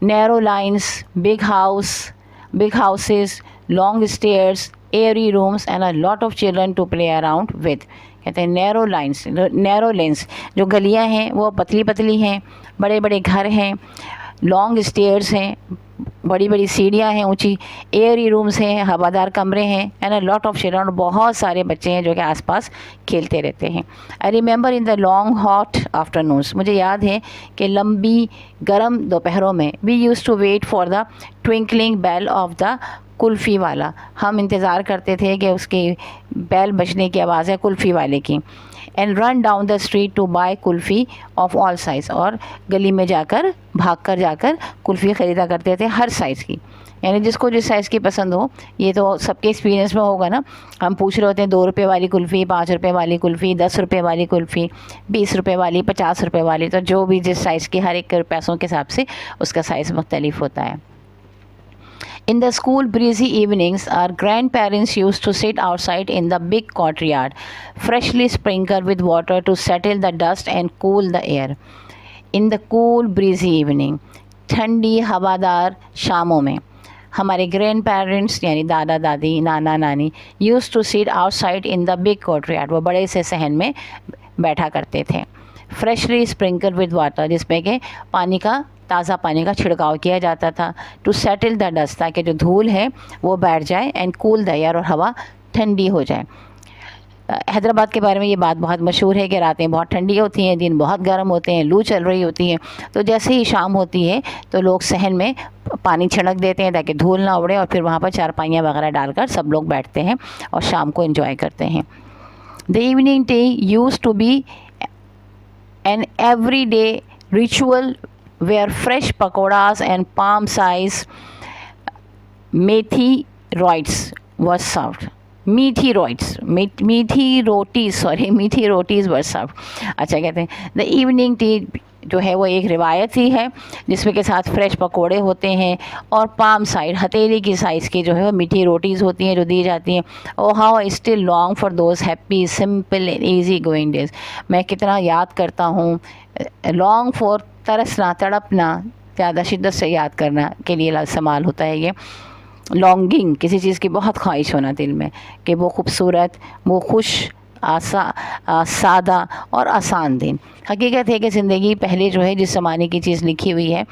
[SPEAKER 1] Narrow lines, big house, big houses, long stairs, airy rooms and a lot of children to play around with. कहते हैं नैरो लेन्स, जो गलियां हैं वो पतली पतली हैं, बड़े बड़े घर हैं, लॉन्ग स्टेयर्स हैं, बड़ी बड़ी सीढ़ियाँ हैं ऊंची, एयरी रूम्स हैं, हवादार कमरे हैं, and a lot of children, बहुत सारे बच्चे हैं जो कि आसपास खेलते रहते हैं. I remember in the long hot afternoons, मुझे याद है कि लंबी गर्म दोपहरों में we use to wait for the twinkling bell of the kulfi wala, हम इंतज़ार करते थे कि उसकी बेल बजने की आवाज़ है कुल्फ़ी वाले की. And run down the street to buy kulfi of all sizes, और गली में जाकर जाकर कुल्फ़ी ख़रीदा करते थे हर साइज़ की, यानी जिसको जिस साइज़ की पसंद हो. ये तो सबके एक्सपीरियंस में होगा ना, हम पूछ रहे होते हैं 2 रुपये वाली कुल्फ़ी, 5 रुपये वाली कुल्फ़ी, 10 रुपये वाली कुल्फ़ी, 20 रुपये वाली, 50 रुपये वाली, तो जो भी जिस साइज़ की, हर एक पैसों के हिसाब से उसका साइज़ मुख्तलिफ होता है. In the school breezy evenings, our grandparents used to sit outside in the big courtyard, freshly sprinkled with water to settle the dust and cool the air. In the cool breezy evening, ठंडी हवादार शामों में हमारे ग्रैंड पेरेंट्स यानी दादा dadi, nana nani use to sit outside in the big courtyard, वो बड़े से सहन में बैठा करते थे. फ्रेशली स्प्रिंकल विद वाटर, जिसमें कि ताज़ा पानी का छिड़काव किया जाता था. टू सेटल द डस्ट, ताकि जो धूल है वो बैठ जाए, एंड कूल द एयर, और हवा ठंडी हो जाए. हैदराबाद के बारे में ये बात बहुत मशहूर है कि रातें बहुत ठंडी होती हैं, दिन बहुत गर्म होते हैं, लू चल रही होती है. तो जैसे ही शाम होती है तो लोग सहन में पानी छिड़क देते हैं ताकि धूल ना उड़े, और फिर वहाँ पर चारपाइयाँ वगैरह डालकर सब लोग बैठते हैं और शाम को एंजॉय करते हैं. The evening tea use to be an everyday ritual where fresh pakoras and palm-sized methi rotis were served. methi rotis were served. अच्छा, कहते हैं द इवनिंग टी जो है वो एक रिवायत ही है जिसमें के साथ फ्रेश पकोड़े होते हैं और पाम साइड, हथेली की साइज़ की जो है वो मीठी रोटीज़ होती हैं जो दी जाती हैं. Oh how I still long for those happy simple and easy going days. मैं कितना याद करता हूँ, लॉन्ग फॉर तरसना, तड़पना, ज़्यादा शिद्दत से याद करना के लिए इस्तेमाल होता है ये. लॉन्गिंग, किसी चीज़ की बहुत ख्वाहिश होना दिल में कि वो खूबसूरत, वो खुश, सादा और आसान दिन. हकीकत है कि ज़िंदगी पहले जो है जिस ज़माने की चीज़ लिखी हुई है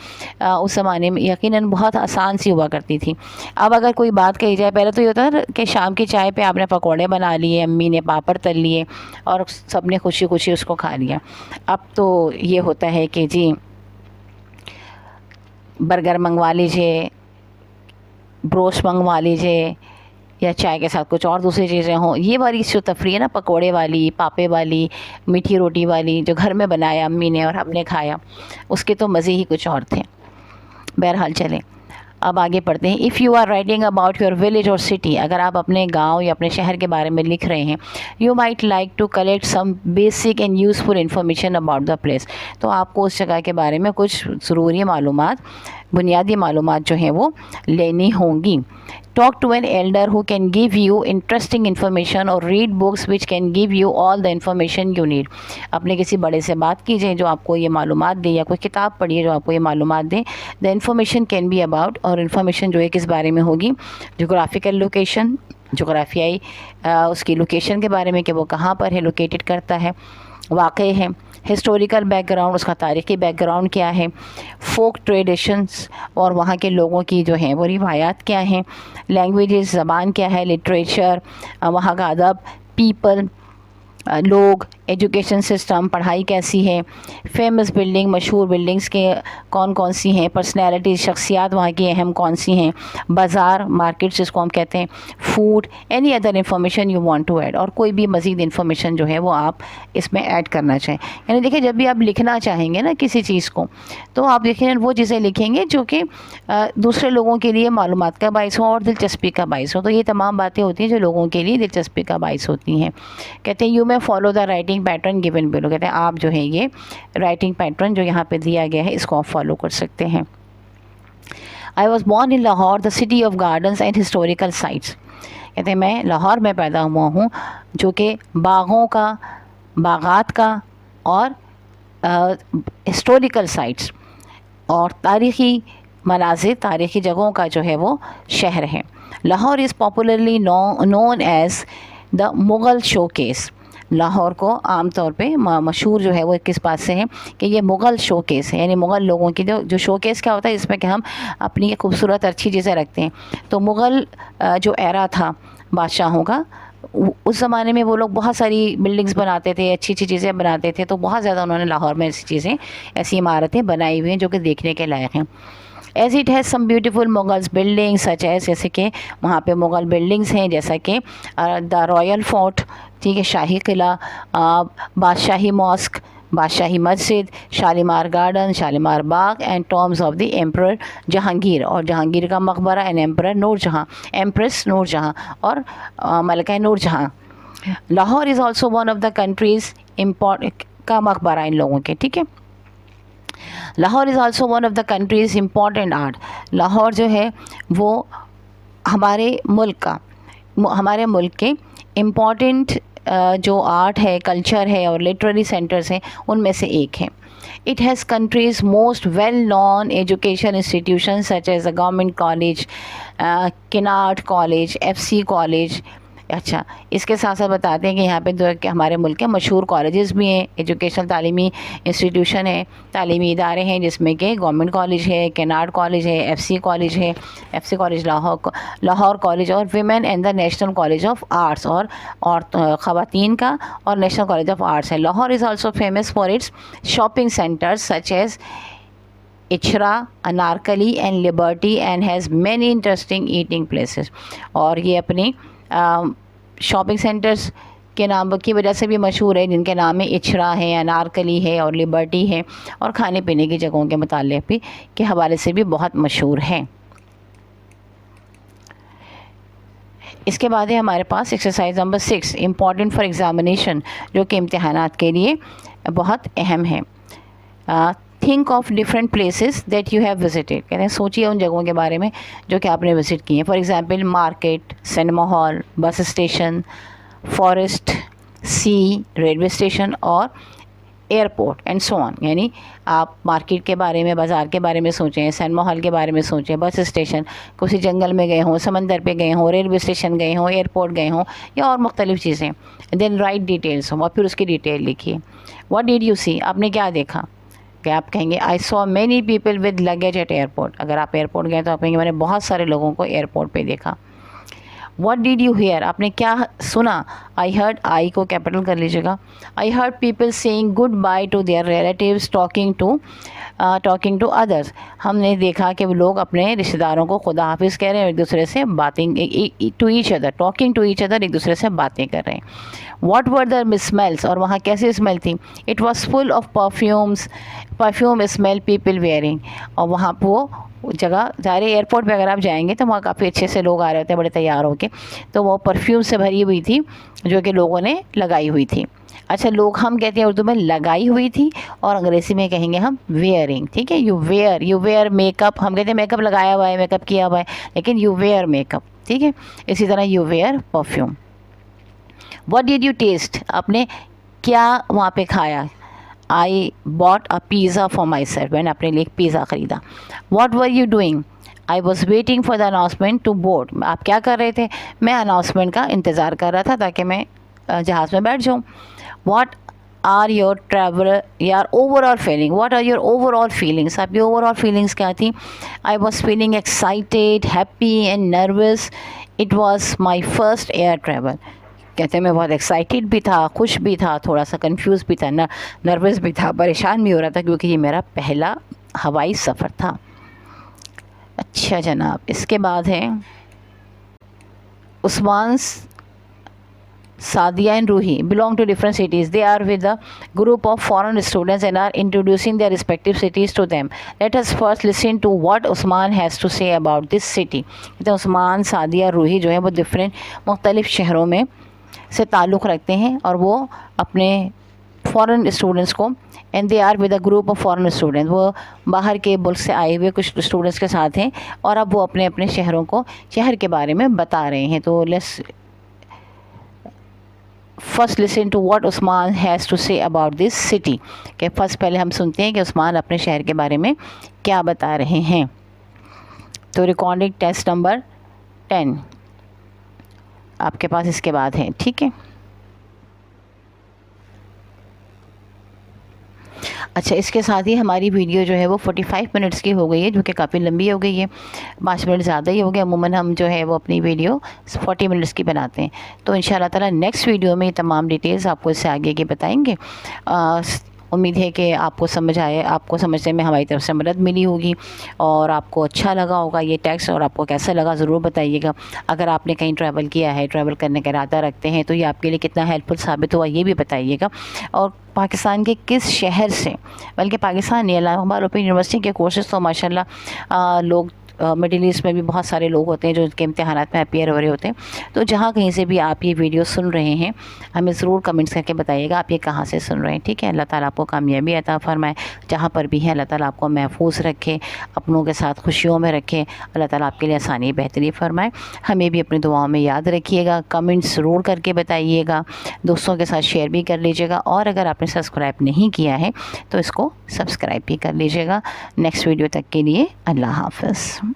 [SPEAKER 1] उस ज़माने में यकीनन बहुत आसान सी हुआ करती थी. अब अगर कोई बात कही जाए, पहले तो ये होता है कि शाम की चाय पे आपने पकौड़े बना लिए, अम्मी ने पापड़ तल लिए और सब ने खुशी खुशी उसको खा लिया. अब तो ये होता है कि जी बर्गर मंगवा लीजिए, ब्रोस्ट मंगवा लीजिए, या चाय के साथ कुछ और दूसरी चीज़ें हों. ये वाली जो तफरी है ना, पकोड़े वाली, पापे वाली, मीठी रोटी वाली, जो घर में बनाया अम्मी ने और हमने खाया, उसके तो मज़े ही कुछ और थे. बहरहाल चलें अब आगे पढ़ते हैं. If you are writing about your village और सिटी, अगर आप अपने गांव या अपने शहर के बारे में लिख रहे हैं, you might like to collect some basic and useful information about the place, तो आपको उस जगह के बारे में कुछ ज़रूरी मालूमात, बुनियादी मालूमात जो हैं वो लेनी होंगी. Talk to an elder who can give you interesting information or read books which can give you all the information you need. अपने किसी बड़े से बात कीजिए जो आपको ये मालूमात दे, या कोई किताब पढ़िए जो आपको ये मालूमात दे. The information can be about, और information जो है किस बारे में होगी, जोग्राफिकल लोकेशन, जोग्राफियाई उसकी लोकेशन के बारे में कि वो कहाँ पर है, लोकेटेड करता है, वाक़ई है. हिस्टोरिकल बैकग्राउंड, उसका तारीख़ी बैकग्राउंड क्या है. फोक ट्रेडिशंस, और वहाँ के लोगों की जो हैं वो रिवायात क्या हैं. लैंग्वेजेस, ज़बान क्या है. लिटरेचर, वहाँ का अदब. पीपल, लोग. एजुकेशन सिस्टम, पढ़ाई कैसी है. फेमस बिल्डिंग, मशहूर बिल्डिंग्स के कौन कौन सी हैं. पर्सनैलिटी, शख्सियात वहाँ की अहम कौन सी हैं. बाज़ार, मार्केट जिसको हम कहते हैं. Food, any other information you want to add, और कोई भी मज़ीद इन्फॉर्मेशन जो है वो आप इसमें ऐड करना चाहें. यानी देखिए, जब भी आप लिखना चाहेंगे ना किसी चीज़ को, तो आप देखिए वो चीज़ें लिखेंगे जो कि दूसरे लोगों के लिए मालूमात का बाइस हो और दिलचस्पी का बाइस हो. तो ये तमाम बातें होती हैं जो लोगों के लिए दिलचस्पी का बाइस होती हैं. कहते हैं you may follow the writing pattern given below, कहते हैं आप जो है ये राइटिंग पैटर्न जो यहाँ पे दिया गया है इसको आप फॉलो कर सकते हैं. I was born in Lahore, the city of gardens and historical sites. कहते हैं मैं लाहौर में पैदा हुआ हूँ जो कि बागों का, बागात का, और हिस्टोरिकल साइट्स और तारीख़ी मनाज़िर, तारीख़ी जगहों का जो है वो शहर है। Lahore is popularly known as the Mughal showcase. Lahore को आम तौर पे मशहूर जो है वो किस बात से है कि ये मुग़ल शोकेस है, यानी मुग़ल लोगों की जो शोकेस क्या होता है, इसमें कि हम अपनी खूबसूरत अच्छी चीज़ें रखते हैं। तो मुग़ल जो एरा था बादशाहों का, उस ज़माने में वो लोग बहुत सारी बिल्डिंग्स बनाते थे, अच्छी अच्छी चीज़ें बनाते थे, तो बहुत ज़्यादा उन्होंने लाहौर में ऐसी चीज़ें, ऐसी इमारतें बनाई हुई हैं जो कि देखने के लायक हैं। As it has some beautiful Mughals buildings such as, जैसे कि वहाँ पे मुग़ल बिल्डिंग्स हैं, जैसा कि द रॉयल फोर्ट, ठीक है, शाही किला, बादशाही mosque, Badshahi Masjid, Shalimar garden, Shalimar Bagh and tombs of the emperor Jahangir, और जहांगीर का मकबरा and emperor Nur Jahan, empress Nur Jahan और मलका Nur Jahan. Lahore is also one of the countries import का मकबरा इन लोगों के, ठीक है। Lahore is also one of the countries important art. Lahore जो है वो हमारे मुल्क के इम्पॉर्टेंट जो आर्ट है, कल्चर है और लिटरेरी सेंटर्स हैं, उनमें से एक है। It has country's most well-known education institutions such as the Government College, Kinnaird College, FC College। अच्छा, इसके साथ साथ बताते हैं कि यहाँ पे कि हमारे मुल्क के मशहूर कॉलेजेस भी हैं, एजुकेशनल तालीमी इंस्टीट्यूशन है, तालीमी इदारे हैं, जिसमें कि गवर्नमेंट कॉलेज है, केनार्ड कॉलेज है, एफसी कॉलेज है, एफसी कॉलेज लाहौर कॉलेज, और women and the national college of arts, और ख़वातीन का और नेशनल कॉलेज ऑफ आर्ट्स है। Lahore is also famous for its shopping centres such as Ichhra, Anarkali and liberty and has many interesting eating places. और ये अपनी शॉपिंग सेंटर्स के नाम की वजह से भी मशहूर है, जिनके नाम में इचरा है, अनारकली है और लिबर्टी है, और खाने पीने की जगहों के मुताल्लिक़ भी के हवाले से भी बहुत मशहूर है। इसके बाद है हमारे पास exercise number 6, important for examination, जो कि इम्तिहानात के लिए बहुत अहम है। Think of different places that you have visited. कहते हैं सोचिए उन जगहों के बारे में जो कि आपने विज़िट किए हैं। For example market, cinema hall, bus station, forest, sea, railway station और एयरपोर्ट एंड सो ऑन। यानी आप मार्केट के बारे में, बाज़ार के बारे में सोचें, सिनेमा हॉल के बारे में सोचें, बस स्टेशन, किसी जंगल में गए हों, समंदर पे गए हों, रेलवे स्टेशन गए हों, एयरपोर्ट गए हों, या और मुख्तलिफ़ चीज़ें। देन राइट डिटेल्स हों, और फिर उसकी डिटेल लिखिए। व्हाट डिड यू सी, आपने क्या देखा? क्या आप कहेंगे I saw many people with luggage eight airport. अगर आप एयरपोर्ट गए तो आप कहेंगे मैंने बहुत सारे लोगों को एयरपोर्ट पे देखा। व्हाट डिड यू हेयर, आपने क्या सुना? आई हर्ड, आई को कैपिटल कर लीजिएगा। I heard people saying goodbye to their relatives talking to others. हमने देखा कि वो लोग अपने रिश्तेदारों को खुदा हाफिज़ कह रहे हैं, एक दूसरे से बातें, to each other, talking to each other, एक दूसरे से बातें कर रहे हैं। What were the smells, और वहाँ कैसे स्मेल थी? It was full of perfume smell people wearing. और वहाँ वो जगह सारे एयरपोर्ट पे अगर आप जाएंगे तो वहाँ काफ़ी अच्छे से लोग आ रहे होते हैं, बड़े तैयार होके, तो वो परफ्यूम से भरी हुई थी जो कि लोगों ने लगाई हुई थी। अच्छा, लोग हम कहते हैं उर्दू में लगाई हुई थी, और अंग्रेज़ी में कहेंगे हम वेयरिंग, ठीक है। यू वेयर मेकअप, हम कहते हैं मेकअप लगाया हुआ है, मेकअप किया हुआ है, लेकिन यू वेयर मेकअप, ठीक है। इसी तरह you wear perfume. What did you taste, आपने क्या वहाँ पे खाया? I bought a pizza for myself, मैंने अपने लिए एक पिज़्ज़ा ख़रीदा। What were you doing? I was waiting for the announcement to board, आप क्या कर रहे थे? मैं अनाउंसमेंट का इंतज़ार कर रहा था ताकि मैं जहाज़ में बैठ जाऊँ। What are your overall feeling? What are your overall feelings? आपकी overall feelings क्या थी? I was feeling excited, happy and nervous. It was my first air travel. कहते हैं मैं बहुत एक्साइटेड भी था, खुश भी था, थोड़ा सा कंफ्यूज भी था, नर्वस भी था, परेशान भी हो रहा था, क्योंकि ये मेरा पहला हवाई सफ़र था। अच्छा जनाब, इसके बाद है Usman Sadia and Roohi belong to different cities. They are with a group of foreign students and are introducing their respective cities to them. Let us first listen to what Usman has to say about this city. कहते हैं उस्मान, सादिया, रूही जो है वो डिफरेंट मुख्तलिफ़ शहरों में से ताल्लुक़ रखते हैं, और वो अपने फ़ॉरेन स्टूडेंट्स को, and they are with a group of foreign students, वो बाहर के मुल्क से आए हुए कुछ स्टूडेंट्स के साथ हैं, और अब वो अपने अपने शहर के बारे में बता रहे हैं। तो let's first listen to what Usman has to say about this city. कि फर्स्ट पहले हम सुनते हैं कि उस्मान अपने शहर के बारे में क्या बता रहे हैं। तो रिकॉर्डिंग टेस्ट नंबर 10 आपके पास इसके बाद है, ठीक है। अच्छा, इसके साथ ही हमारी वीडियो जो है वो 45 मिनट्स की हो गई है, जो कि काफ़ी लंबी हो गई है, 5 मिनट ज़्यादा ही हो गया। अमूमन हम जो है वो अपनी वीडियो 40 मिनट्स की बनाते हैं। तो इंशाल्लाह ताला नेक्स्ट वीडियो में ये तमाम डिटेल्स आपको इससे आगे के बताएंगे। उम्मीद है कि आपको समझ आए, आपको समझने में हमारी तरफ से मदद मिली होगी और आपको अच्छा लगा होगा ये टेक्स्ट, और आपको कैसा लगा ज़रूर बताइएगा। अगर आपने कहीं ट्रैवल किया है, ट्रैवल करने का इरादा रखते हैं, तो ये आपके लिए कितना हेल्पफुल साबित हुआ ये भी बताइएगा। और पाकिस्तान के किस शहर से, बल्कि पाकिस्तान नहीं, इस्लामाबाद ओपन यूनिवर्सिटी के कोर्सेज़ तो माशाल्लाह लोग मिडिल ईस्ट में भी बहुत सारे लोग होते हैं जो उनके इम्तिहानात में अपीयर हो रहे होते हैं। तो जहाँ कहीं से भी आप ये वीडियो सुन रहे हैं, हमें ज़रूर कमेंट्स करके बताइएगा आप ये कहाँ से सुन रहे हैं, ठीक है। अल्लाह ताला आपको कामयाबी अता फ़रमाए, जहाँ पर भी है अल्लाह ताला आपको महफूज रखे, अपनों के साथ खुशियों में रखे, अल्लाह ताला आपके लिए आसानी बेहतरी फ़रमाए। हमें भी अपनी दुआओं में याद रखिएगा, कमेंट्स ज़रूर करके बताइएगा, दोस्तों के साथ शेयर भी कर लीजिएगा, और अगर आपने सब्सक्राइब नहीं किया है तो इसको सब्सक्राइब भी कर लीजिएगा। नेक्स्ट वीडियो तक के लिए अल्लाह हाफ़िज़।